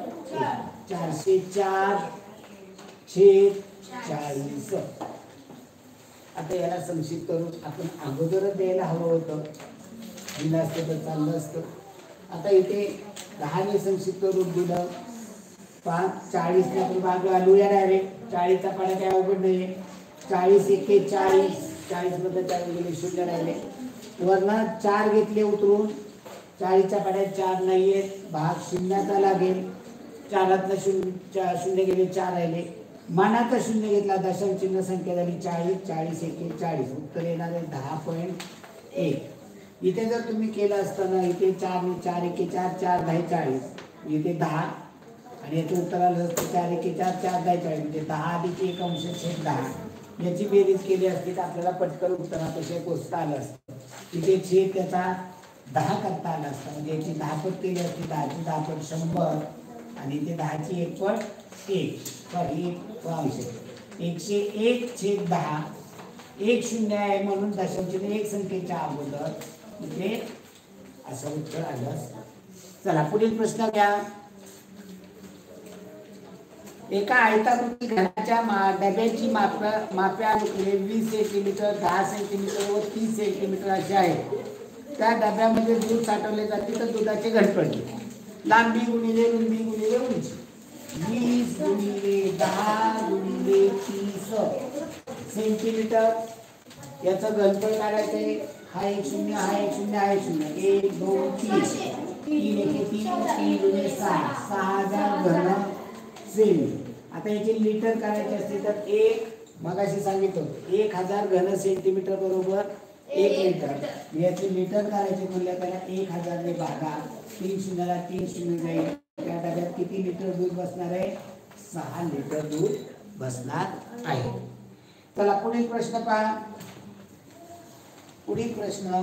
404 छेद 40. आता याला संक्षिप्त रूप आपण अगोदरच द्यायला हवं होतं दिलं असतं तर चाललं असतं. आता इथे 10 ने संक्षिप्त रूप दिलं 40 ने आपण बाजू आलूया डायरेक्ट 40चा पाडा काय अवघड नाही 40 1 40 40 मध्ये 4 गेले 0 राहिले. वरनं 4 घेतले उतरून 40च्या पाड्यात 4 नाहीये भाग शून्याचा लागेल 4तनं 0 गेले 4 राहिले. मानाचा 0 घेतला दशम चिन्ह संख्या झाली 40 40 1 40 उत्तर येणार आहे 10.1. इथे जर तुम्ही केलं असताना इथे 4 4 1 4 4 10 40 इथे 10 आणि याचं उत्तर आलं असतं 4 1 4 4 10 40 म्हणजे 10 अधिक 1 अंश छेद 10. याची बेरीज केली असती तर आपल्याला पटकन उत्तरापेक्षा पोचता आलं असतं. इथे छेद त्याचा 10 करता आला असता म्हणजे याची 10 पट केली असती 10ची 10 पट 100 आणि इथे 10ची 1 पट 1 सॉरी 1 अंश 101/10 1 0 आहे म्हणून दशमचिन्ह 1 संख्येच्या अगोदर इथे असं उत्तर आलं असतं. चला पुढील प्रश्न घ्या. एका आयताकृती घनाच्या डब्याची मापे अनुक्रमे 20 सेंटीमीटर 10 सेंटीमीटर व 30 सेंटीमीटर असे आहे. त्या डब्यामध्ये दूध साठवले जाते तर दुधाचे घनफळ लांबी गुणिले रुंदी गुणिले उंची. गुणिले 10 गुणिले 30 सेंटीमीटर. याचं घनफळ काढायचंय. हा एक शून्य, हा एक शून्य, हा एक शून्य. 1 2 3 3 एके 3 3 गुणे 6 6000 घन सेमी. आता याचे लिटर काढायचे असते तर एक मगाशी सांगितलं 1000 घन सेंटीमीटर बरोबर 1 लिटर. याचे लिटर काढायचे म्हणलं त्याला 1000 ने भागा. 3 शून्याला 3 शून्य जाईल. त्या डब्यात किती लिटर दूध बसणार आहे? 6 लिटर दूध बसणार आहे. चला पुढील प्रश्न पहा. पुढील प्रश्न,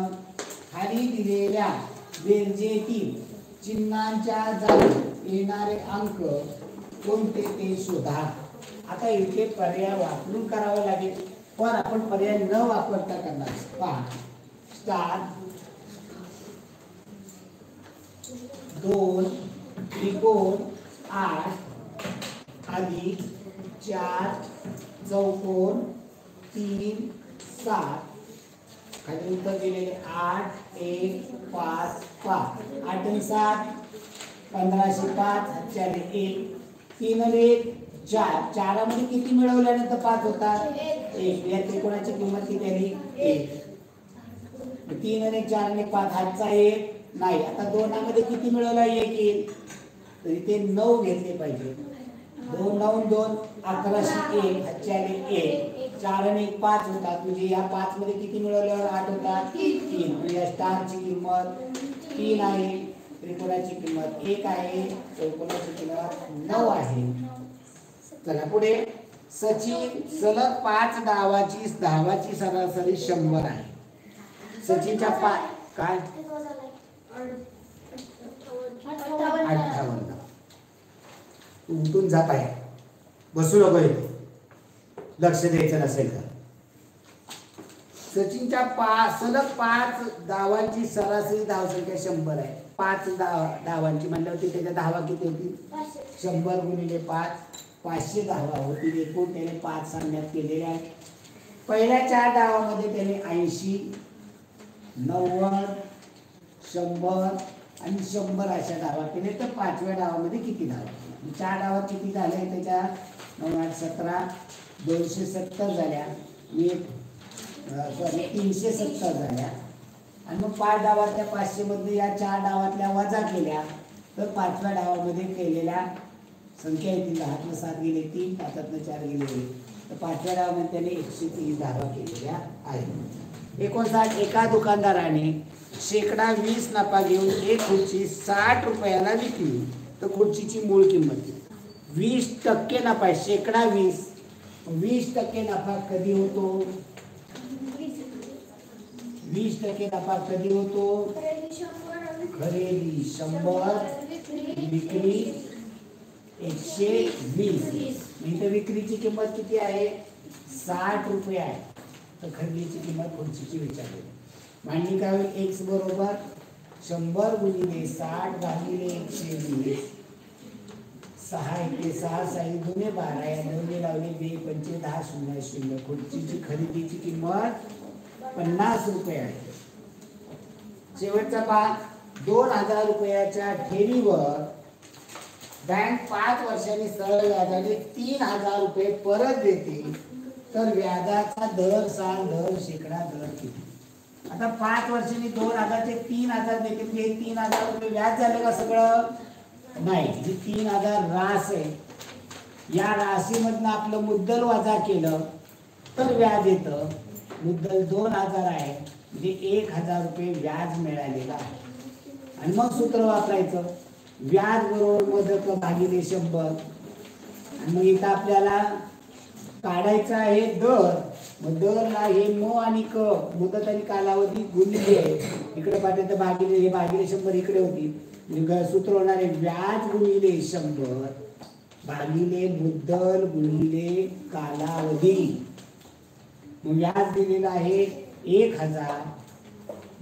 खाली दिलेल्या बेरजेतील चिन्हांच्या जागी येणारे अंक कोणते ते शोधा. आता इथे पर्याय वापरून करावं लागेल, पण आपण पर्याय न वापरता करणार. पहा, स्टार 2 त्रिकोण 8 अधिक 4 चौकोन 3 7. खाली उत्तर दिलेले 8 1 5 5 8 आणि 7 1505 4 1 3 आणि 1 4. 4 मध्ये किती मिळवल्यानंतर 5 होतात? 1. या त्रिकोणाची किंमत किती आली? 1. 3 आणि 4 आणि 5 हातचा 1 नाही. आता 2 मध्ये किती मिळवला? 1 येईल. तर इथे 9 घेतले पाहिजे. 2 9 2 1101 हातचे आले 1. 4 आणि 1 5 होतात. म्हणजे या 5 मध्ये किती मिळवल्यावर 8 होतात? 3. म्हणजे या स्टारची किंमत 3 आहे. त्रिकोणाची किंमत 1 आहे. चौकोनाची किंमत 9 आहे. चला पुढे. सचिन सलग 5 धावाची सरासरी 100 आहे. सचिनच्या काय 58. उठून जात आहे, बसू नको इथे, लक्ष द्यायचं नसेल तर. सचिनच्या सलग 5 धावांची सरासरी धावसंख्या 100 आहे. 5 धावांची म्हणल्यावरती त्याच्या धावा किती होती? 100 गुणिले 5 500 धावा होती. एकूण त्याने 5 सांगण्यात केलेल्या आहेत. पहिल्या 4 धावामध्ये त्याने 80 90 100 आणि 100 अशा धावा केल्या. तर 5व्या डावामध्ये किती धावा? 4 डावात किती झाले? त्याच्या 9 8 17 270 झाल्या. 370 झाल्या. आणि मग 5 डावातल्या 500 मध्ये या 4 डावातल्या वजा केल्या तर 5व्या डावामध्ये केलेल्या संख्या येतील. 10तनं 7 गेले 3, 5तनं 4 गेले 1. तर 5व्या डावामध्ये त्याने 130 धावा केलेल्या आहेत. 59 एका दुकानदाराने शेकडा 20 नफा घेऊन एक खुर्ची 60 रुपयाला विकली. तर खुर्चीची मूळ किंमत 20% नफा आहे. शेकडा 20% नफा कधी होतो? 20% नफा कधी होतो? खरेदी 100 विक्री 120. इथे विक्रीची किंमत किती आहे? 60 रुपये आहे. तर खरेदीची किंमत खुर्चीची विचारली. मांडणी काय होईल? x बरोबर 100 गुणिले 60 भागिले 120. 6 एके 6 6 दुने 12. या दोन्ही लावले 2 पंचे 10 0 0. खुर्चीची खरेदीची किंमत 50 रुपये आहे. शेवटचा पहा. 2000 रुपयाच्या ठेवीवर बँक 5 वर्षांनी सरळ व्याजाने 3000 रुपये परत देते. तर व्याजाचा दर सांग. दर शेकडा दर किती? आता 5 वर्षांनी 2000 चे 3000 देते. म्हणजे 3000 रुपये व्याज झालं का सगळं? नाही. 3000 रास आहे. या राशीमधनं आपलं मुद्दल वजा केलं तर व्याज येतं. मुद्दल 2000 आहे म्हणजे 1000 रुपये व्याज मिळालेलं आहे. आणि मग सूत्र वापरायचं. व्याज बरोबर मोदक भागिले 100. आणि मग इथं आपल्याला काढायचं आहे दर. मग दरला हे म आणि क मुदत आणि कालावधी गुणिले इकडे पाठवतं भागिले. हे भागिले 100 इकडे होती. म्हणजे सूत्र होणार आहे व्याज गुणिले 100 भागिले मुद्दल गुणिले कालावधी. मग व्याज दिलेलं आहे 1000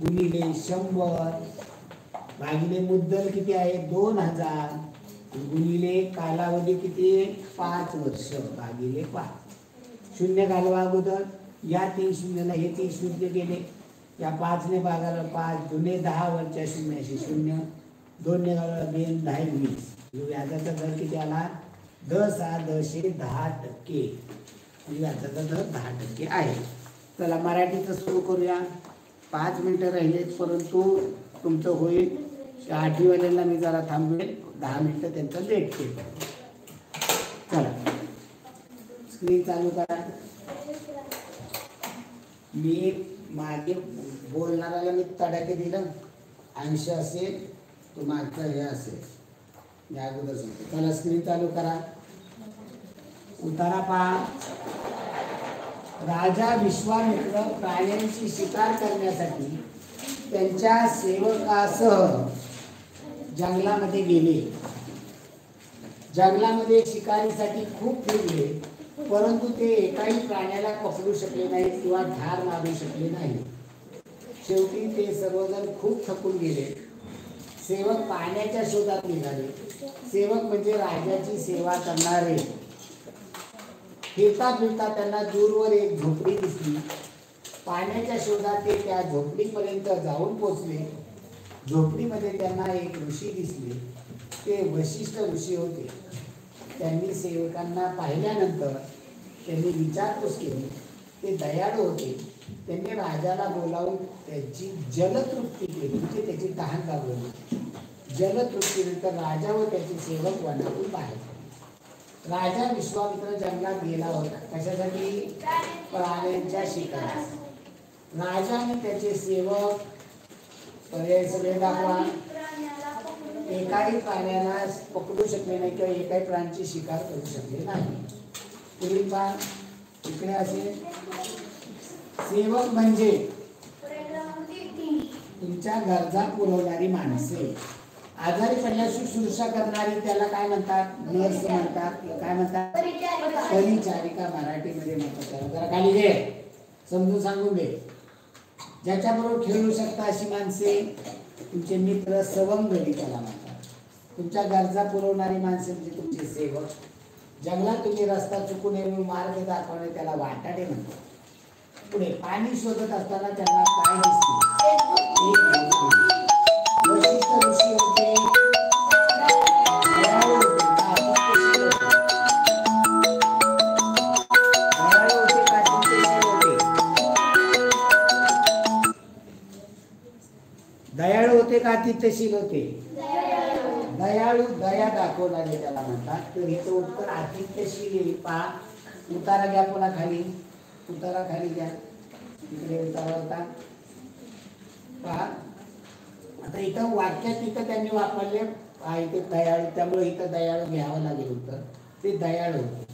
गुणिले 100 भागिले मुद्दल किती आहे? 2000 गुणिले कालावधी किती आहे? 5 वर्ष भागिले 5. शून्य घालवा अगोदर. या 3 शून्याला हे 3 शून्य गेले. या 5 ने भागाला 5 दुने 10 वरच्या शून्याशी 0. 2 ने घालवा 2 10 20. व्याजाचा दर किती आला? /10% म्हणजे व्याजाचा दर 10% आहे. चला मराठीचं सुरू करूया. 5 मिनिटं राहिलेत परंतु तुमचं होईल. त्या आठवीवाल्यांना मी जरा थांबवेल, 10 मिनिटं त्यांचं लेट केलं. चला स्क्रीन चालू करा. मी मागे बोलणाऱ्याला मी तडाखे दिलं, अंश असेल तो मागचं हे असेल, मी अगोदर सांगतो. चला स्क्रीन चालू करा. उतारा पहा. राजा विश्वामित्र प्राण्यांची शिकार करण्यासाठी त्यांच्या सेवकासह जंगलामध्ये गेले. जंगलामध्ये शिकारीसाठी खूप फिरले परंतु ते एकाही प्राण्याला पकडू शकले नाही किंवा ठार मारू शकले नाही. शेवटी ते सर्वजण खूप थकून गेले. सेवक पाण्याच्या शोधात निघाले. सेवक म्हणजे राजाची सेवा करणारे. फिरता फिरता त्यांना दूरवर एक झोपडी दिसली. पाण्याच्या शोधात ते त्या झोपडीपर्यंत जाऊन पोचले. झोपडीमध्ये त्यांना एक ऋषी दिसले. ते वशिष्ठ ऋषी होते. त्यांनी सेवकांना पाहिल्यानंतर त्यांनी विचारपूस केली. ते दयाळू होते. त्यांनी राजाला बोलावून त्याची जलतृप्ती केली, म्हणजे त्याची तहान भागवली. जलतृप्तीनंतर राजा व त्याचे सेवक वनातून बाहेर पडले. राजा विश्वामित्र जंगलात गेला होता. कशासाठी? प्राण्यांच्या शिकारास. राजा आणि त्याचे सेवक पर्याय सगळे दाखवा. एकाही प्राण्याला पकडू शकले नाही किंवा एकाही प्राण्याची शिकार करू शकले नाही. पुढील पहा. इकडे असेल सेवक म्हणजे तुमच्या गरजा पुरवणारी माणसे. आजारी पडल्यास शुश्रूषा करणारी त्याला काय म्हणतात? नर्स म्हणतात. काय म्हणतात? परिचारिका मराठीमध्ये म्हणतात त्याला. जरा खाली घे, समजून सांगून दे. ज्याच्याबरोबर खेळू शकता अशी माणसे तुमचे मित्र, सवंगडी त्याला म्हणतात. तुमच्या गरजा पुरवणारी माणसे म्हणजे तुमचे सेवक. जंगलात तुम्ही रस्ता चुकून येऊन मार्ग दाखवणे त्याला वाटाडे म्हणतात. पुढे पाणी शोधत असताना त्यांना काय दिसते? वशिष्ठ ऋषी होते. दयाळू होते का अतिथ्यशील होते? दयाळू, दया दाखवणारे त्याला म्हणतात. तर हे उत्तर अतिथ्यशील येईल. पहा उतारा घ्या, पुन्हा खाली उतारा खाली घ्या. इकडे उतारा होता पहा. आता इथं वाक्यात इथं त्यांनी वापरले इथे दयाळू, त्यामुळे इथं दयाळू घ्यावं लागेल उत्तर. ते दयाळू होते.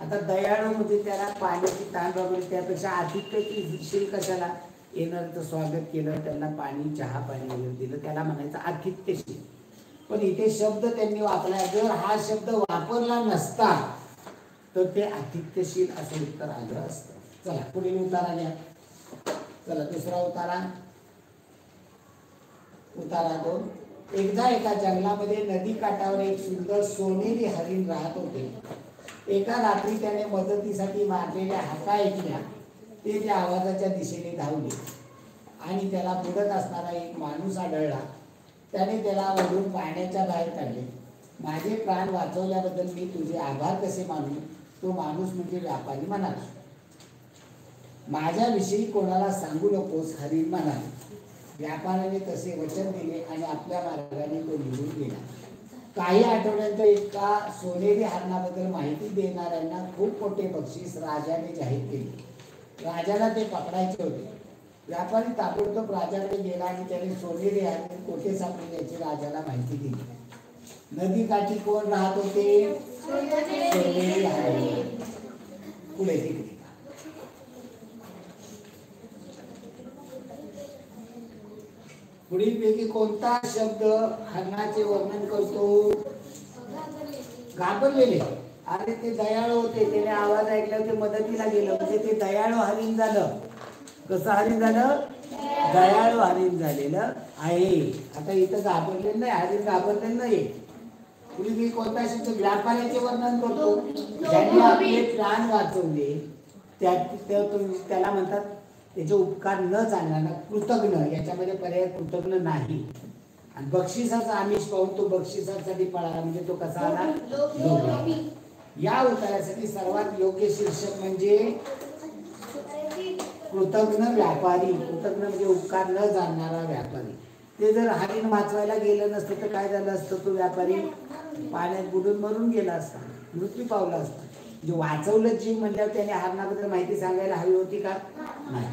आता दयाळू म्हणजे त्याला पाण्याची ताण भागवली. त्यापेक्षा आतिथ्यशील कशाला? येणाऱ्याचं स्वागत केलं, त्यांना पाणी, चहा पाणी वगैरे दिलं, त्याला म्हणायचं आतिथ्यशील. पण इथे शब्द त्यांनी वापरला. जर हा शब्द वापरला नसता तर ते आतिथ्यशील असं उत्तर आलं असतं. चला पुढील उतारा घ्या. चला दुसरा उतारा. उतारा 2. एकदा एका जंगलामध्ये नदी काठावर एक सुंदर सोनेरी हरिण राहत होते. एका रात्री त्याने मदतीसाठी मारलेल्या हाका ऐकल्या. ते त्या आवाजाच्या दिशेने धावले आणि त्याला बुडत असणारा एक माणूस आढळला. त्याने त्याला ओढून पाण्याच्या बाहेर काढले. माझे प्राण वाचवल्याबद्दल मी तुझे आभार कसे मानू? तो माणूस म्हणजे व्यापारी म्हणाला. माझ्याविषयी कोणाला सांगू नकोस, हरिण म्हणाले. व्यापाऱ्याने तसे वचन दिले आणि आपल्या मार्गाने तो निघून गेला. काही आठवड्यांत एका सोनेरी हरणाबद्दल माहिती देणाऱ्यांना खूप मोठे बक्षीस राजाने जाहीर केले. राजाला ते पकडायचे होते. व्यापारी ताबडतोब राजाकडे गेला आणि त्याने सोनेरी हरण कोठे सापडले याची राजाला माहिती दिली. नदीकाठी कोण राहत होते? सोनेरी हरण. पुढे तिकडे पुढील पैकी कोणता शब्द हरणाचे वर्णन करतो? घाबरलेले. अरे ते दयाळू होते, त्याने आवाज ऐकला, ते मदतीला गेलं, म्हणजे ते दयाळू हरिण झालं. कसं हरिण झालं? दयाळू हरिण झालेलं आहे. आता इथं घाबरलेलं नाही, हरिण घाबरलेलं नाही. पुढे कोणता शब्द व्यापाऱ्याचे वर्णन करतो? ज्यांनी आपले प्राण वाचवले त्याला म्हणतात त्याचे उपकार न जाणणारा कृतज्ञ. याच्यामध्ये पर्याय कृतज्ञ नाही. आणि बक्षिसाचा आमिष पाहून तो बक्षिसासाठी पळाला, म्हणजे तो कसा आला? लोभी. या उतार्यासाठी सर्वात योग्य शीर्षक म्हणजे कृतज्ञ व्यापारी. कृतज्ञ म्हणजे उपकार न जाणणारा व्यापारी. ते जर हरीण वाचवायला गेलं नसतं तर काय झालं असतं? तो व्यापारी पाण्यात बुडून मरून गेला असता, मृत्यू पावला असता. जे वाचवलं जीव म्हणल्यावर त्याने हरणाबद्दल माहिती सांगायला हवी होती का? नाही.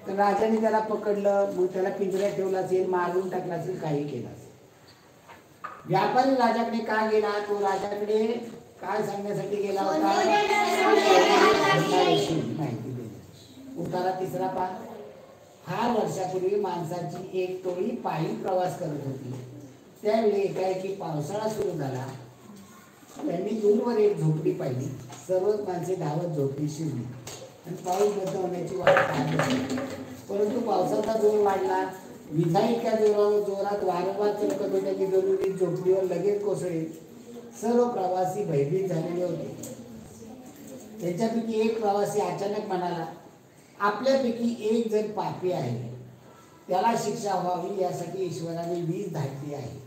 तर राजाने त्याला पकडलं, मग त्याला पिंजऱ्यात ठेवलं असेल, मारून टाकला असेल, काही केलं असेल. व्यापारी राजाकडे का गेला? तो राजाकडे काय सांगण्यासाठी गेला होता? माहिती दिली. उतारा तिसरा पा. फार वर्षापूर्वी माणसाची एक टोळी पायी प्रवास करत होती. त्यावेळी एकाएकी पावसाळा सुरू झाला. त्यांनी दूरवर एक झोपडी पाहिली. सर्वच माणसे धावत झोपडी शिरली आणि पाऊस बंद होण्याची वाट पाहत होती. परंतु पावसाचा जोर वाढला. विजा इतक्या जोरात वारंवार चमकत होत्या की जणू ती झोपडीवर लगेच कोसळेल. सर्व प्रवासी भयभीत झालेले होते. त्यांच्यापैकी एक प्रवासी अचानक म्हणाला, आपल्यापैकी एक जण पापी आहे, त्याला शिक्षा व्हावी यासाठी ईश्वराने वीज धाडली आहे.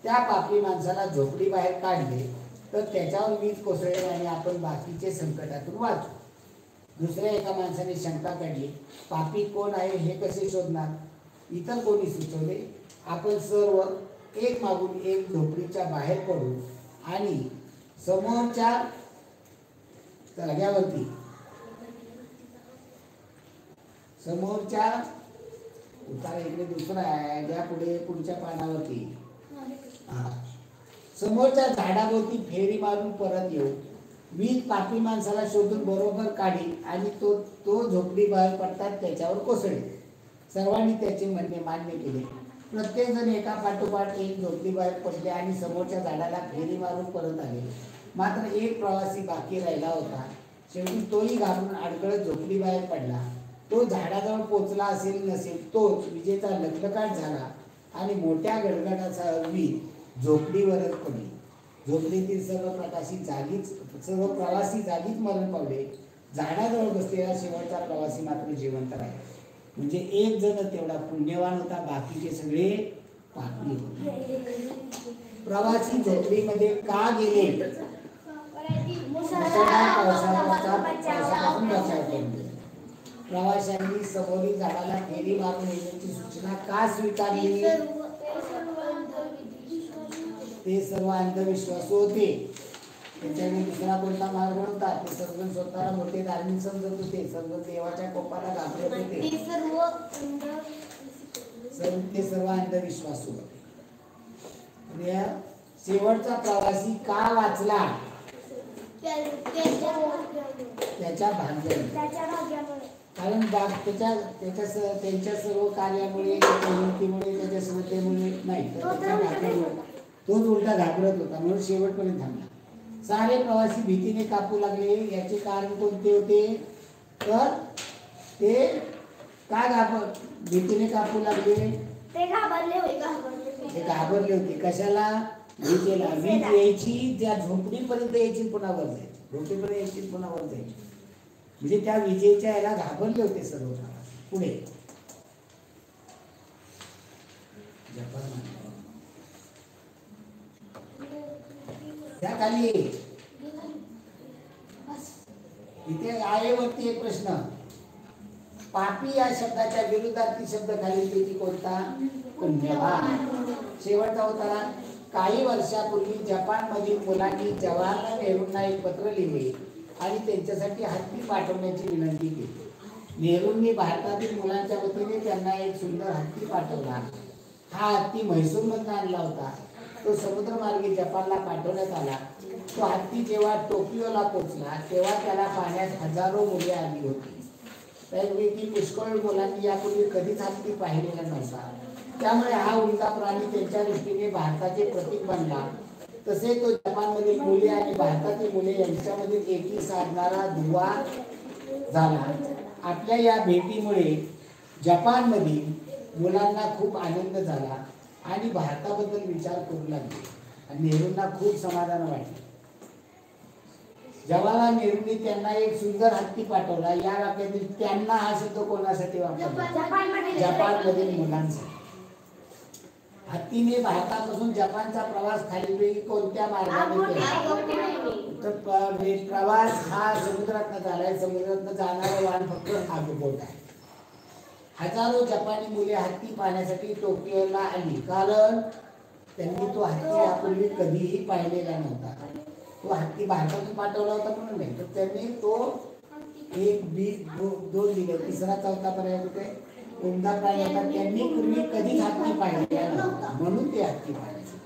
त्या पापी माणसाला झोपडी बाहेर काढले तर त्याच्यावर वीज कोसळेल आणि आपण बाकीचे संकटातून वाचू. दुसऱ्या एका माणसाने शंका काढली, पापी कोण आहे हे कसे शोधणार? इतर कोणी सुचवले, आपण सर्व एक मागून एक झोपडीच्या बाहेर पडू आणि समोरच्या जाग्यावरती उतारा इकडे दुसरा आहे, त्या पुढे पुढच्या पानावरती समोरच्या झाडावरती फेरी मारून परत येऊ. वीज पापी माणसाला शोधून बरोबर काढी आणि तो झोपडी बाहेर पडतात त्याच्यावर कोसळले. सर्वांनी त्याचे म्हणणे मान्य केले. प्रत्येक जण एका पाठोपाठ एक झोपडी बाहेर पडले आणि समोरच्या झाडाला फेरी मारून परत आले. मात्र एक प्रवासी बाकी राहिला होता. शेवटी तोही घाबरून अडकळत झोपडी बाहेर पडला. तो झाडाजवळ पोचला असेल नसेल तोच विजेचा लखलखाट झाला आणि मोठ्या गडगडाचा वीज झोपडीवरच पडली. झोपडीतील सर्व प्रवासी जागीच मरण पावले. झाडाजवळ बसलेला शेवटचा प्रवासी मात्र जिवंत राहिला. म्हणजे एक जण तेवढा पुण्यवान होता, बाकीचे सगळे पापी होते. प्रवासी झोपडीमध्ये का गेले? पावसापासून बचाव केला. प्रवाशांनी समोरील झाडाला फेरी मारून येण्याची सूचना का स्वीकारली? ते सर्व अंधविश्वास होते. त्याच्याने दुसरा कोणता मार्ग नव्हता. ते सर्व स्वतःला मोठे धार्मिक समजत होते. सर्व देवाच्या कोपाला घाबरत होते. ते सर्व अंधविश्वास होते. शेवटचा प्रवासी का वाचला? त्याच्या भाग्यामुळे. कारण त्यांच्या सर्व कार्यामुळे, मेहनतीमुळे, त्याच्या श्रद्धेमुळे नाही, त्याच्या भाग्यामुळे तोच उलटा घाबरत होता, म्हणून शेवटपर्यंत थांबला. सारे प्रवासी भीतीने कापू लागले. याचे कारण कोणते होते? तर ते का भीतीने कापू लागले? ते घाबरले होते. कशाला? विजेला. वीज यायची, त्या झोपडीपर्यंत यायची, पुन्हा वर जायची. झोपडीपर्यंत यायची, पुन्हा वर जायची. म्हणजे त्या विजेच्या याला घाबरले होते सर्व. पुढे त्या खाली इथे आहे वरती एक प्रश्न. पापी या शब्दाच्या विरुद्धार्थी शब्द खाली पैकी कोणता? पुण्यवान. शेवटचा होता. काही वर्षापूर्वी जपानमधील मुलांनी जवाहरलाल नेहरूंना एक पत्र लिहिले आणि त्यांच्यासाठी हत्ती पाठवण्याची विनंती केली. नेहरूंनी भारतातील मुलांच्या वतीने त्यांना एक सुंदर हत्ती पाठवला. हा हत्ती म्हैसूरमधून आणला होता. तो समुद्रमार्गे जपानला पाठवण्यात आला. तो हत्ती जेव्हा टोकियोला पोहोचला तेव्हा त्याला पाहण्यास हजारो मुले आली होती. त्यापैकी पुष्कळ मुलांनी यापूर्वी कधीच हत्ती पाहिलेला नव्हता. त्यामुळे हा उंचा प्राणी त्यांच्या दृष्टीने भारताचे प्रतीक बनला. तसे तो जपानमधील मुले आणि भारतातील मुले यांच्यामधील एकी साधणारा दुवा झाला. आपल्या या भेटीमुळे जपानमधील मुलांना खूप आनंद झाला आणि भारताबद्दल विचार करू लागले आणि नेहरूंना खूप समाधान वाटले. जवाहरलाल नेहरूंनी त्यांना एक सुंदर हत्ती पाठवला. या वाक्यातील त्यांना हा शब्द कोणासाठी वापरला? जपानमधील मुलांसाठी. हत्तीने भारतापासून जपानचा प्रवास खालीलपैकी कोणत्या मार्गाने केला? तर प्रवास हा समुद्रातनं झालाय. समुद्रातनं जाणारं वाहन फक्त नागपूर आहे. हजारो जपानी मुले हत्ती पाहण्यासाठी टोकियोला आली, कारण त्यांनी तो हत्ती यापूर्वी कधीही पाहिलेला नव्हता. तो हत्ती भारतातून पाठवला होता म्हणून नाही, तर त्यांनी तो एक बीज दोन दिले, तिसरा चौथा पर्याय कुठे उमदा प्राणी होता. त्यांनी पूर्वी कधीच हत्ती पाहिलेला नव्हता म्हणून ते हत्ती पाहिजे.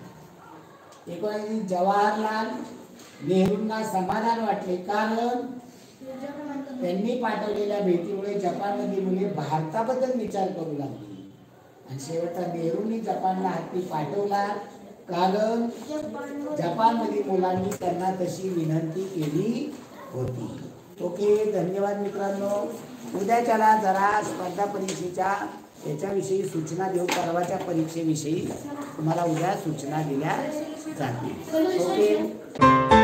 19 जवाहरलाल नेहरूंना समाधान वाटले, कारण त्यांनी पाठवलेल्या भेटीमुळे जपानमधील मुले भारताबद्दल विचार करू लागली. आणि शेवटचा नेहरूंनी जपानला हत्ती पाठवला, कारण जपानमधील मुलांनी त्यांना तशी विनंती केली होती. ओके, धन्यवाद मित्रांनो. उद्याच्याला जरा स्पर्धा परीक्षेच्या याच्याविषयी सूचना देऊ. परवाच्या परीक्षेविषयी तुम्हाला उद्या सूचना दिल्या जातील. ओके.